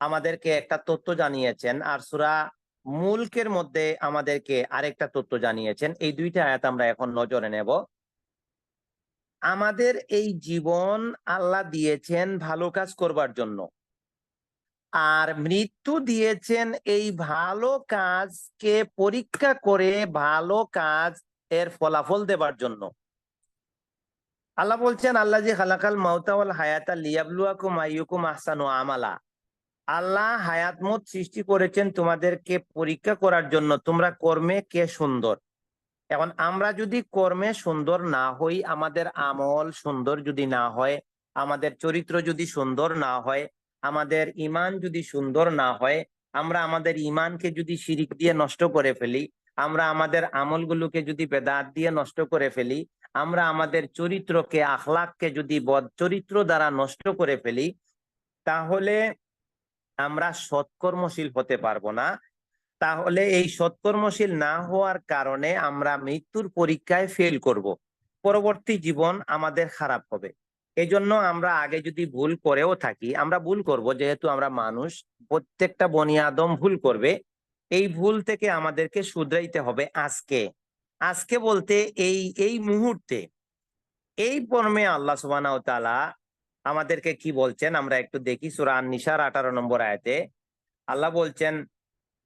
আমাদেরকে একটা তথ্য জানিয়েছেন, আর সূরা মুলকের মধ্যে আমাদেরকে আরেকটা তথ্য জানিয়েছেন। এই দুইটা আয়াত আমরা এখন নজরে নেব। আমাদের এই জীবন আল্লাহ দিয়েছেন ভালো কাজ করবার জন্য, আর মৃত্যু দিয়েছেন এই ভালো কাজকে পরীক্ষা করে ভালো কাজ এর ফলাফল দেবার জন্য। আল্লাহ বলছেন আল্লাহ জি খালাকাল মাউতা ওয়াল হায়াতা লিয়াবলুয়াকুম আইয়ুকুম আহসানু আমালা। আল্লাহ হায়াত মত সৃষ্টি করেছেন তোমাদেরকে পরীক্ষা করার জন্য, তোমরা কর্মে কে সুন্দর। এখন আমরা যদি কর্মে সুন্দর না হই, আমাদের আমল সুন্দর যদি না হয়, আমাদের চরিত্র যদি সুন্দর না হয়, আমাদের ঈমান যদি সুন্দর না হয়, আমরা আমাদের ঈমানকে যদি শিরিক দিয়ে নষ্ট করে ফেলি, আমরা আমাদের আমলগুলোকে যদি বেদাত দিয়ে নষ্ট করে ফেলি, আমরা আমাদের চরিত্রকে, আখলাককে যদি বদ চরিত্র দ্বারা নষ্ট করে ফেলি, তাহলে আমরা সৎকর্মশীল হতে পারবো না। তাহলে এই সৎকর্মশীল না হওয়ার কারণে আমরা মৃত্যুর পরীক্ষায় ফেল করব, পরবর্তী জীবন আমাদের খারাপ হবে। এজন্য আমরা আগে যদি ভুল করেও থাকি, আমরা ভুল করব, যেহেতু আমরা মানুষ, প্রত্যেকটা বনি আদম ভুল করবে। এই ভুল থেকে আমাদেরকে শুধরাইতে হবে আজকে। আজকে বলতে এই এই মুহূর্তে। এই মর্মে আল্লাহ সুবহানাহু ওয়া তাআলা আমাদেরকে কি বলছেন আমরা একটু দেখি। সূরা আন-নিসার 18 নম্বর আয়াতে আল্লাহ বলছেন,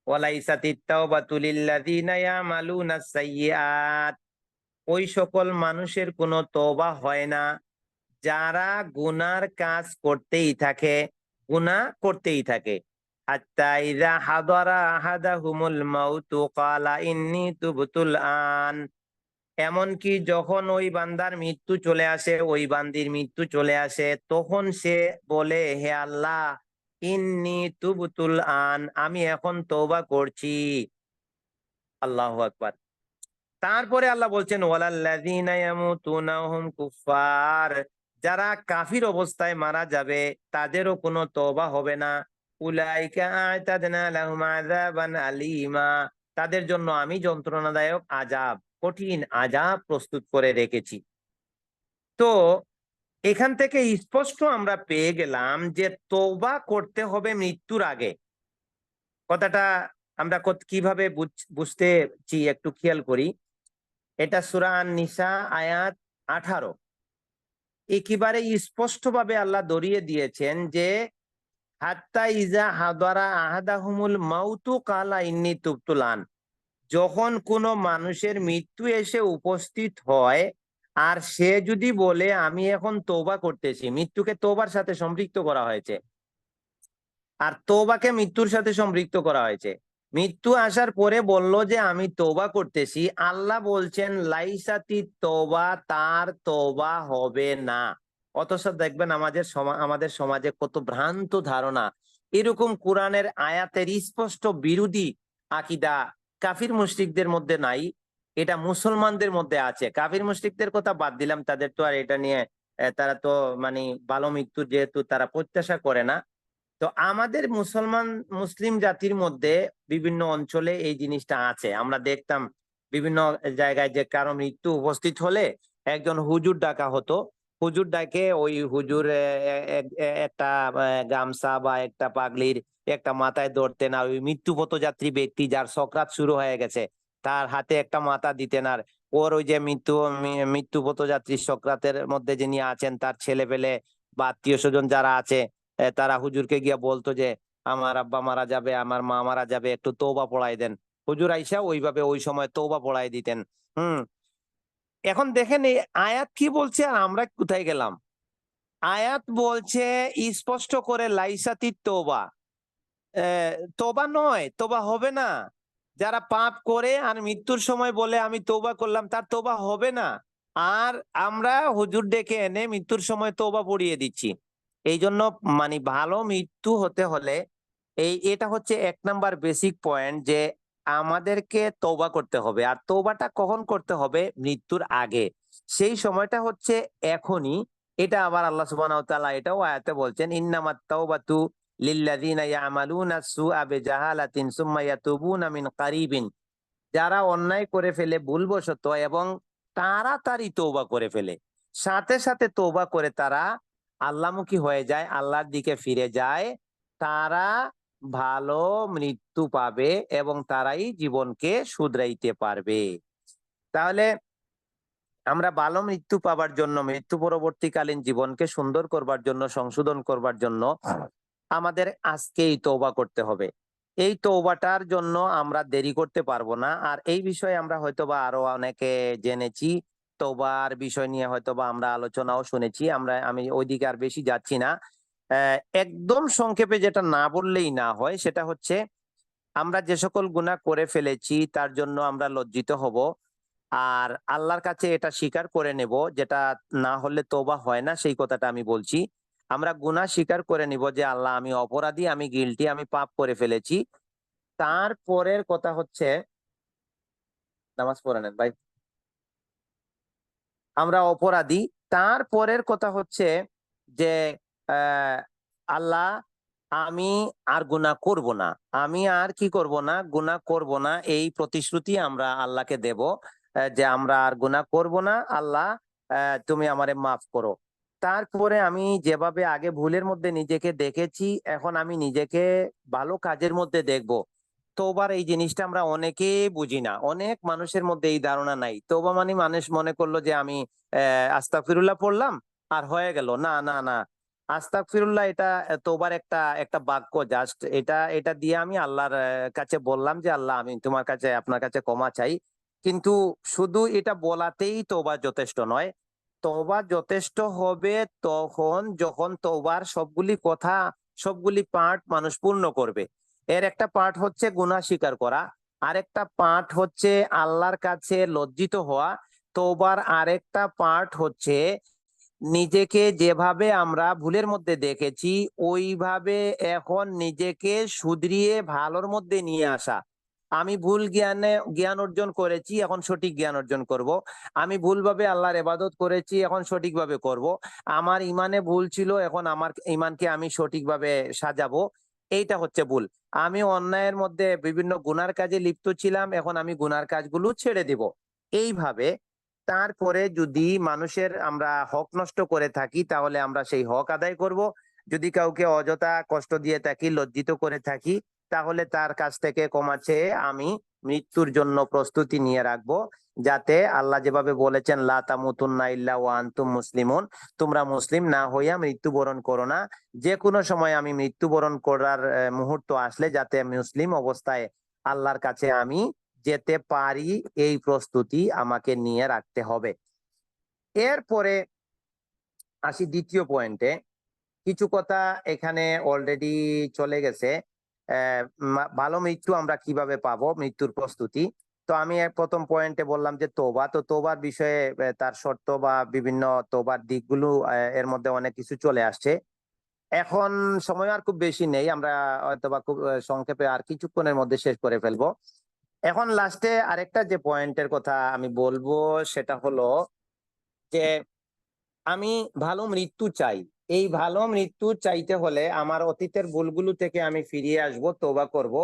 ওয়ালাইসাতিত তাওবাতু লিল্লাযিনা ইয়ামালুনাস সাইয়্যাত, ওই সকল মানুষের কোনো তওবা হয় না যারা গুনার কাজ করতেই থাকে, গুনাহ করতেই থাকে। হাত্তা ইযা হাদারা আহাদাহুমুল মাউতু ক্বালা ইন্নী তুবতুল আন, এমনকি যখন ওই বান্দার মৃত্যু চলে আসে, ওই বান্দির মৃত্যু চলে আসে, তখন সে বলে, হে আল্লাহ, ইন্নী তুবতুল আন, আমি এখন তওবা করছি। আল্লাহু আকবার। তারপরে আল্লাহ বলছেন, ওয়ালাল্লাযীনা ইয়ামুতুনা ওয়া হুম কুফফার, যারা কাফির অবস্থায় মারা যাবে তাদেরও কোনো তওবা হবে না। উলাইকা আ'তাদনা লাহুম আযাবান আলীমা, তাদের জন্য আমি যন্ত্রণাদায়ক আযাব, কঠিন আযাব প্রস্তুত করে রেখেছি। তো এখান থেকে স্পষ্ট আমরা পেয়ে গেলাম যে তওবা করতে হবে মৃত্যুর আগে। কথাটা আমরা কিভাবে বুঝতেছি একটু খেয়াল করি। এটা সূরা আন-নিসা আয়াত 18। একেবারে স্পষ্টভাবে আল্লাহ ধরিয়ে দিয়েছেন যে হাত্তা ইজা হাদারা আহাদাহুমুল মাউতু কালা ইন্নী তুবতুল আন, যখন কোনো মানুষের মৃত্যু এসে উপস্থিত হয় আর সে যদি বলে আমি এখন তওবা করতেছি, মৃত্যুকে তওবার সাথে সম্পৃক্ত করা হয়েছে, আর তওবাকে মৃত্যুর সাথে সম্পৃক্ত করা হয়েছে। মৃত্যু আসার পরে বলল যে আমি তওবা করতেছি, আল্লাহ বলছেন লাইসাতি তওবা, তার তওবা হবে না। অথচ দেখবেন আমাদের সমাজে কত ভ্রান্ত ধারণা, এরকম কোরআনের আয়াতের স্পষ্ট বিরোধী আকীদা কাফির মুশরিকদের মধ্যে নাই, এটা মুসলমানদের মধ্যে আছে। কাফির মুশরিকদের কথা বাদ দিলাম, তাদের তো আর এটা নিয়ে তারা তো মানে ভালো মৃত্যু যেহেতু তারা প্রত্যাশা করে না। তো আমাদের মুসলিম জাতির মধ্যে বিভিন্ন অঞ্চলে এই জিনিসটা আছে। আমরা দেখতাম বিভিন্ন জায়গায় যে কারো মৃত্যু উপস্থিত হলে একজন হুজুর ডাকা হতো। হুজুর ডাকে ওই হুজুর একটা গামছা বা একটা পাগড়ির একটা মাথায় ধরতেন, আর ওই মৃত্যু পথযাত্রী ব্যক্তি যার সকরাত শুরু হয়ে গেছে তার হাতে একটা মাথা দিতেন। আর ওর ওই যে মৃত্যু পথযাত্রী সকরাতের মধ্যে যিনি আছেন তার ছেলে পেলে বা আত্মীয় স্বজন যারা আছে, তারা হুজুরকে গিয়া বলতো যে আমার আব্বা মারা যাবে, আমার মা মারা যাবে, একটু তওবা পড়াই দেন। হুজুর আইসা ওইভাবে ওই সময় তওবা পড়াই দিতেন। হুম। এখন দেখেন এই আয়াত কি বলছে আর আমরা কোথায় গেলাম। আয়াত বলছে স্পষ্ট করে লাইসাতি তওবা, তওবা নয়, তওবা হবে না। যারা পাপ করে আর মৃত্যুর সময় বলে আমি তওবা করলাম, তার তওবা হবে না। আর আমরা হুজুর ডেকে এনে মৃত্যুর সময় তওবা পড়িয়ে দিচ্ছি। এই জন্য মানে ভালো মৃত্যু হতে হলে এটা হচ্ছে 1 নাম্বার বেসিক পয়েন্ট, যে আমাদেরকে তওবা করতে হবে। আর তওবাটা কখন করতে হবে? মৃত্যুর আগে। সেই সময়টা হচ্ছে এখনই। এটা আবার আল্লাহ সুবহানাহু ওয়া তাআলা এটাও আয়াতে বলছেন, ইন্নামাত তাওবাতু লিল্লাযিনা ইয়ামালুনা সুআ বিজাহালাতিন সুম্মা ইয়াতুবুনা মিন কারিবিন, যারা অন্যায় করে ফেলে ভুলবশত এবং তাড়াতাড়ি তওবা করে ফেলে, সাথে সাথে তওবা করে তারা আল্লাহমুখী হয়ে যায়, আল্লাহর দিকে ফিরে যায়, তারা ভালো মৃত্যু পাবে এবং তারাই জীবনকে শুধরাইতে পারবে। তাহলে আমরা ভালো মৃত্যু পাবার জন্য, মৃত্যু পরবর্তীকালীন জীবনকে সুন্দর করবার জন্য, সংশোধন করবার জন্য আমাদের আজকেই তওবা করতে হবে। এই তওবাটার জন্য আমরা দেরি করতে পারবো না। আর এই বিষয়ে আমরা হয়তোবা আরো অনেকে জেনেছি, তওবার বিষয় নিয়ে হয়তোবা আমরা আলোচনাও শুনেছি। আমি ওইদিকে আর বেশি যাচ্ছি না। একদম সংক্ষেপে যেটা না বললেই না হয় সেটা হচ্ছে, আমরা যে সকল গুনাহ করে ফেলেছি তার জন্য আমরা লজ্জিত হব, আর আল্লাহর কাছে এটা স্বীকার করে নেব, যেটা না হলে তওবা হয় না সেই কথাটা আমি বলছি। আমরা গুনাহ স্বীকার করে নিব যে আল্লাহ আমি অপরাধী, আমি গিলটি, আমি পাপ করে ফেলেছি। তারপরের কথা হচ্ছে, নামাজ পড়ে নেন ভাই, আমরা অপরাধী। তারপরের কথা হচ্ছে যে আহ আল্লাহ আমি আর গুনাহ করব না, আমি আর কি করব না, গুনাহ করব না, এই প্রতিশ্রুতি আমরা আল্লাহকে দেব, যে আমরা আর গুনাহ করব না। আল্লাহ তুমি আমারে মাফ করো। তারপরে আমি যেভাবে আগে ভুলের মধ্যে নিজেকে দেখেছি, এখন আমি নিজেকে ভালো কাজের মধ্যে দেখব। তোবার এই জিনিসটা আমরা অনেকে বুঝি না, অনেক মানুষের মধ্যে এই ধারণা নাই। তোবা মানে মানুষ মনে করলো যে আমি আস্তাগফিরুল্লাহ পড়লাম আর হয়ে গেল। না, না, না, আস্তাগফিরুল্লাহ এটা তোবার একটা একটা বাক্য, জাস্ট এটা এটা দিয়ে আমি আল্লাহর কাছে বললাম যে আল্লাহ আমি তোমার কাছে আপনার কাছে ক্ষমা চাই। কিন্তু শুধু এটা বলাতেই তওবা যথেষ্ট নয়। তওবা যথেষ্ট হবে তখন যখন তওবার সবগুলি কথা, সবগুলি পার্ট মানুষ পূর্ণ করবে। এর একটা পার্ট হচ্ছে গুনাহ স্বীকার করা, আরেকটা পার্ট হচ্ছে আল্লাহর কাছে লজ্জিত হওয়া। তওবার আরেকটা পার্ট হচ্ছে নিজেকে যেভাবে আমরা ভুলের মধ্যে দেখেছি ওইভাবে এখন নিজেকে শুধরিয়ে ভালোর মধ্যে নিয়ে আসা। আমি ভুল জ্ঞান অর্জন করেছি, এখন সঠিক জ্ঞান অর্জন করব। আমি ভুলভাবে আল্লাহর ইবাদত করেছি, এখন সঠিকভাবে করব। আমার ইমানে ভুল ছিল, এখন আমার ইমানকে আমি সঠিকভাবে সাজাবো। এইটা হচ্ছে ভুল। আমি অন্যায়ের মধ্যে বিভিন্ন গুনার কাজে লিপ্ত ছিলাম, এখন আমি গুনার কাজগুলো ছেড়ে দিব। এইভাবে তারপরে যদি মানুষের আমরা হক নষ্ট করে থাকি তাহলে আমরা সেই হক আদায় করব। যদি কাউকে অযথা কষ্ট দিয়ে থাকি, লজ্জিত করে থাকি, তাহলে তার কাছ থেকে ক্ষমা চেয়ে আমি মৃত্যুর জন্য প্রস্তুতি নিয়ে রাখবো। যাতে আল্লাহ যেভাবে বলেছেন লা তামুতুন্না ইল্লা ওয়া আনতুম মুসলিমুন, তোমরা মুসলিম না হইয়া মৃত্যুবরণ করো না। যে কোনো সময় আমি মৃত্যুবরণ করার মুহূর্ত আসলে যাতে মুসলিম অবস্থায় আল্লাহর কাছে আমি যেতে পারি, এই প্রস্তুতি আমাকে নিয়ে রাখতে হবে। এরপরে আসি দ্বিতীয় পয়েন্টে। কিছু কথা এখানে অলরেডি চলে গেছে। ভালো মৃত্যু আমরা কিভাবে পাবো, মৃত্যুর প্রস্তুতি। তো আমি প্রথম পয়েন্টে বললাম যে তোবা, তো তোবার বিষয়ে তার শর্ত বা বিভিন্ন তোবার দিকগুলো এর মধ্যে অনেক কিছু চলে আসছে। এখন সময় আর খুব বেশি নেই, আমরা হয়তোবা খুব সংক্ষেপে আর কিছুক্ষণের মধ্যে শেষ করে ফেলবো। এখন লাস্টে আরেকটা যে পয়েন্টের কথা আমি বলবো সেটা হলো যে আমি ভালো মৃত্যু চাই। এই ভালো মৃত্যু চাইতে হলে আমার অতীতের ভুলগুলো থেকে আমি ফিরিয়ে আসব, তওবা করব।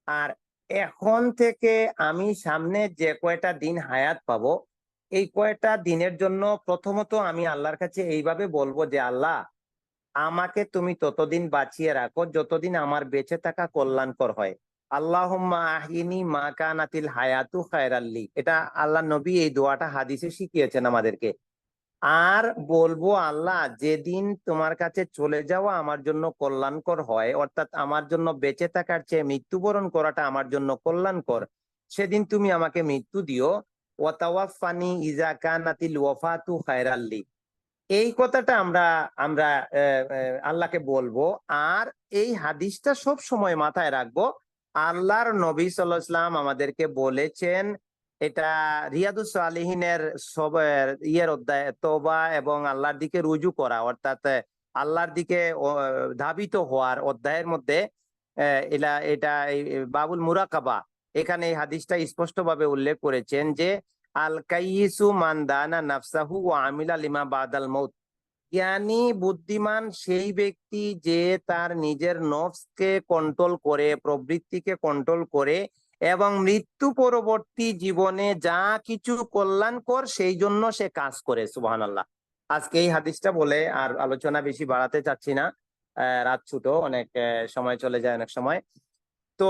আর এখন থেকে আমি সামনে যে কয়টা দিন হায়াত পাবো, এই কয়টা দিনের জন্য প্রথমত আমি আল্লাহর কাছে এইভাবে বলবো যে আল্লাহ, আমাকে তুমি ততদিন বাঁচিয়ে রাখো যতদিন আমার বেঁচে থাকা কল্যাণকর হয়। আল্লাহুম্মা আহিনি মা কানাতিল হায়াতু খায়রাল্লি, এটা আল্লাহ নবী এই দোয়াটা হাদিসে শিখিয়েছেন আমাদেরকে। আর বলবো আল্লাহ, যেদিন তোমার কাছে চলে যাওয়া আমার জন্য কল্যাণকর হয়, অর্থাৎ আমার জন্য বেঁচে থাকার চেয়ে মৃত্যুবরণ করাটা আমার জন্য কল্যাণকর, সেদিন তুমি আমাকে মৃত্যু দিও। ওয়াতাওয়াফানি ইজা কানাতিল ওয়াফাতু খায়রাল্লি, এই কথাটা আমরা আমরা আল্লাহকে বলবো। আর এই হাদিসটা সব সময় মাথায় রাখবো। আল্লাহর নবী সাল্লাল্লাহু আলাইহি ওয়াসাল্লাম আমাদেরকে বলেছেন, এটা রিয়াদুস সালিহিনের সব ইয়ের অধ্যায়, তওবা এবং আল্লাহর দিকে রুজু করা, অর্থাৎ আল্লাহর দিকে ধাবিত হওয়ার অধ্যায়ের মধ্যে এটা এই বাবুল মুরাকাবা, এখানে এই হাদিসটা স্পষ্টভাবে উল্লেখ করেছেন যে আল কাইয়িসু মান দানা নাফসাহু ওয়া আমিলা লিমা বাদাল মউত। জ্ঞানী বুদ্ধিমান সেই ব্যক্তি যে তার নিজের নফসকে কন্ট্রোল করে, প্রবৃত্তিকে কন্ট্রোল করে এবং মৃত্যু পরবর্তী জীবনে যা কিছু কল্যাণকর সেই জন্য সে কাজ করে। সুবহানাল্লাহ। আজকে এই হাদিসটা বলে আর আলোচনা বেশি বাড়াতে চাচ্ছি না। রাত ছোট, অনেক সময় চলে যায় অনেক সময়। তো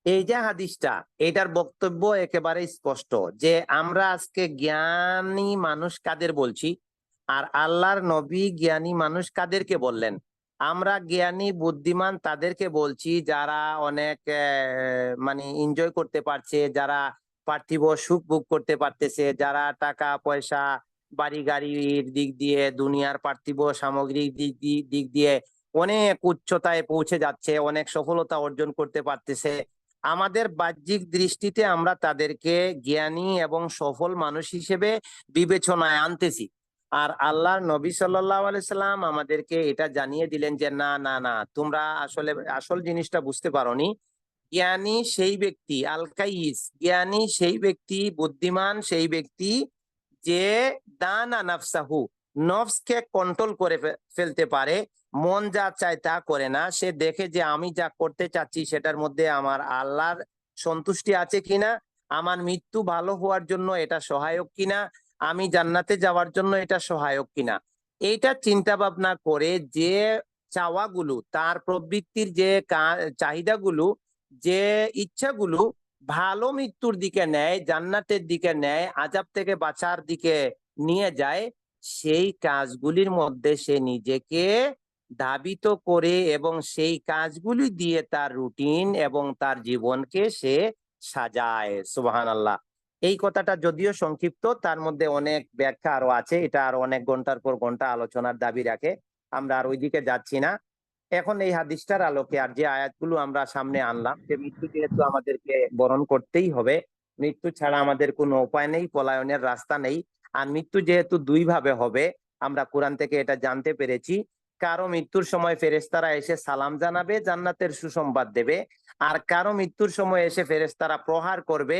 এই যে হাদিসটা, এটার বক্তব্য একেবারে স্পষ্ট যে আমরা আজকে জ্ঞানী মানুষ কাদের বলছি, আর আল্লাহর নবী জ্ঞানী মানুষ কাদেরকে বললেন। আমরা জ্ঞানী বুদ্ধিমান তাদেরকে বলছি যারা অনেক মানে এনজয় করতে পারছে, যারা পার্থিব সুখ ভোগ করতে পারতেছে, যারা টাকা পয়সা বাড়ি গাড়ির দিক দিয়ে দুনিয়ার পার্থিব সামগ্রিক দিক দিয়ে অনেক উচ্চতায় পৌঁছে যাচ্ছে, অনেক সফলতা অর্জন করতে পারতেছে। আমাদের বাহ্যিক দৃষ্টিতে আমরা তাদেরকে জ্ঞানী এবং সফল মানুষ হিসেবে বিবেচনায় আনতেছি। আর আল্লাহর নবী সাল্লাল্লাহু আলাইহি সাল্লাম আমাদেরকে এটা জানিয়ে দিলেন যে না না না, তোমরা আসলে আসল জিনিসটা বুঝতে পারোনি। জ্ঞানী সেই ব্যক্তি, আল কাইয়িস, জ্ঞানী সেই ব্যক্তি, বুদ্ধিমান সেই ব্যক্তি যে দানা নাফসাহু, নফসকে কন্ট্রোল করে ফেলতে পারে। মন যা চায় তা করে না, সে দেখে যে আমি যা করতে চাচ্ছি সেটার মধ্যে আমার আল্লাহর সন্তুষ্টি আছে কিনা, আমার মৃত্যু ভালো হওয়ার জন্য এটা সহায়ক কিনা, আমি জান্নাতে যাওয়ার জন্য এটা সহায়ক কিনা। এইটা চিন্তা ভাবনা করে যে চাওয়াগুলো, তার প্রবৃত্তির যে চাহিদাগুলো, যে ইচ্ছাগুলো ভালো মৃত্যুর দিকে নেয়, জান্নাতের দিকে নেয়, আযাব থেকে বাঁচার দিকে নিয়ে যায়, সেই কাজগুলির মধ্যে সে নিজেকে ধাবিত করে এবং সেই কাজগুলি দিয়ে তার রুটিন এবং তার জীবনকে সে সাজায়। সুবহানাল্লাহ। এই কথাটা যদিও সংক্ষিপ্ত, তার মধ্যে অনেক ব্যাখ্যা আরো আছে, এটা আর অনেক ঘন্টার পর ঘন্টা আলোচনার দাবি রাখে। আমরা আর ওইদিকে যাচ্ছি না। এখন এই হাদিসটার আলোকে আর যে আয়াতগুলো আমরা সামনে আনলাম, যে মৃত্যু যেহেতু আমাদেরকে বরণ করতেই হবে, মৃত্যু ছাড়া আমাদের কোনো উপায় নেই, পলায়নের রাস্তা নেই। আর মৃত্যু যেহেতু দুই ভাবে হবে, আমরা কোরআন থেকে এটা জানতে পেরেছি। কারো মৃত্যুর সময় ফেরেশতারা এসে সালাম জানাবে, জান্নাতের সুসংবাদ দেবে। আর কারো মৃত্যুর সময় এসে ফেরেশতারা প্রহার করবে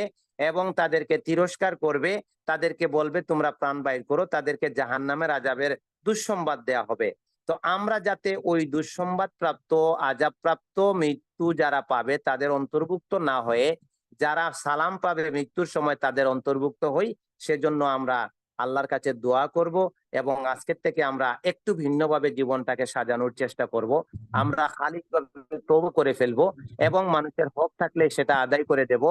এবং তাদেরকে তিরস্কার করবে, তাদেরকে বলবে তোমরা প্রাণ বাইর করো, তাদেরকে জাহান্নামের আযাবের দুঃসংবাদ দেয়া হবে। তো আমরা যাতে ওই দুঃসংবাদ প্রাপ্ত, আযাব প্রাপ্ত মৃত্যু যারা পাবে তাদের অন্তর্ভুক্ত না হয়ে যারা সালাম পাবে মৃত্যুর সময় তাদের অন্তর্ভুক্ত হই, সেজন্য আমরা আল্লাহর কাছে দোয়া করব এবং আজকের থেকে আমরা একটু ভিন্নভাবে জীবনটাকে সাজানোর চেষ্টা করব। আমরা খালিদভাবে তওবা করে ফেলবো এবং মানুষের হক থাকলে সেটা আদায় করে দেব।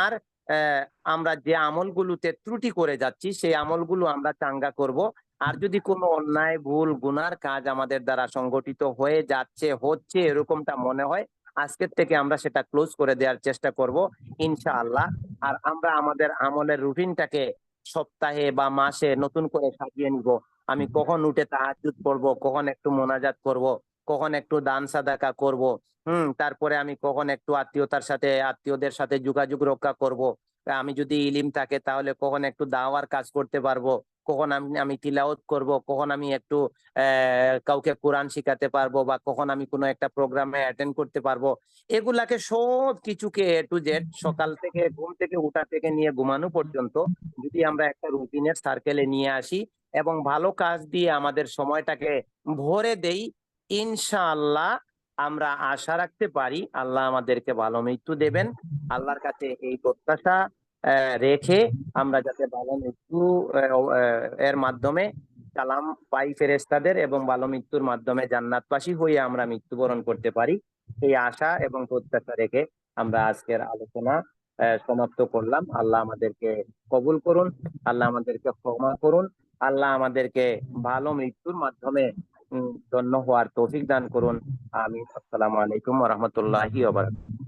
আর আহ, আমরা যে আমলগুলোতে ত্রুটি করে যাচ্ছি সেই আমলগুলো আমরা চাঙ্গা করব। আর যদি কোনো অন্যায় ভুল গুনার কাজ আমাদের দ্বারা সংগঠিত হয়ে যাচ্ছে হচ্ছে এরকমটা মনে হয়, আজকের থেকে আমরা সেটা ক্লোজ করে দেওয়ার চেষ্টা করব ইনশাআল্লাহ। আর আমরা আমাদের আমলের রুটিনটাকে সপ্তাহে বা মাসে নতুন করে সাজিয়ে নিব। আমি কখন উঠে তাহাজ্জুদ পড়বো, কখন একটু মোনাজাত করব, কখন একটু দান সাদাকা করব। তারপরে আমি কখন একটু আত্মীয়দের সাথে যোগাযোগ রক্ষা করব। আমি যদি ইলিম থাকে তাহলে কখন একটু দাওয়ার কাজ করতে পারবো, কখন আমি আমি তিলাওয়াত করব, কখন আমি একটু কাউকে কোরআন শিখাতে পারবো, বা কখন আমি কোনো একটা প্রোগ্রামে অ্যাটেন্ড করতে পারবো। এগুলাকে সব কিছুকে এ টু জেড, সকাল থেকে ঘুম থেকে উঠা থেকে নিয়ে ঘুমানো পর্যন্ত যদি আমরা একটা রুটিনের সার্কেলে নিয়ে আসি এবং ভালো কাজ দিয়ে আমাদের সময়টাকে ভরে দেই, ইনশাআল্লাহ আমরা আশা রাখতে পারি আল্লাহ আমাদেরকে ভালো মৃত্যু দেবেন। আল্লাহর কাছে এই প্রত্যাশা রেখে আমরা যাতে ভালো মৃত্যু এর মাধ্যমে সালাম পাই ফেরেশতাদের এবং ভালো মৃত্যুর মাধ্যমে জান্নাতবাসী হয়ে আমরা মৃত্যুবরণ করতে পারি, এই আশা এবং প্রত্যাশা রেখে আমরা আজকের আলোচনা সমাপ্ত করলাম। আল্লাহ আমাদেরকে কবুল করুন, আল্লাহ আমাদেরকে ক্ষমা করুন, আল্লাহ আমাদেরকে ভালো মৃত্যুর মাধ্যমে ধন্য হওয়ার তৌফিক দান করুন। আমিন। আসসালামু আলাইকুম ওয়া রাহমাতুল্লাহি ওয়া বারাকাতুহু।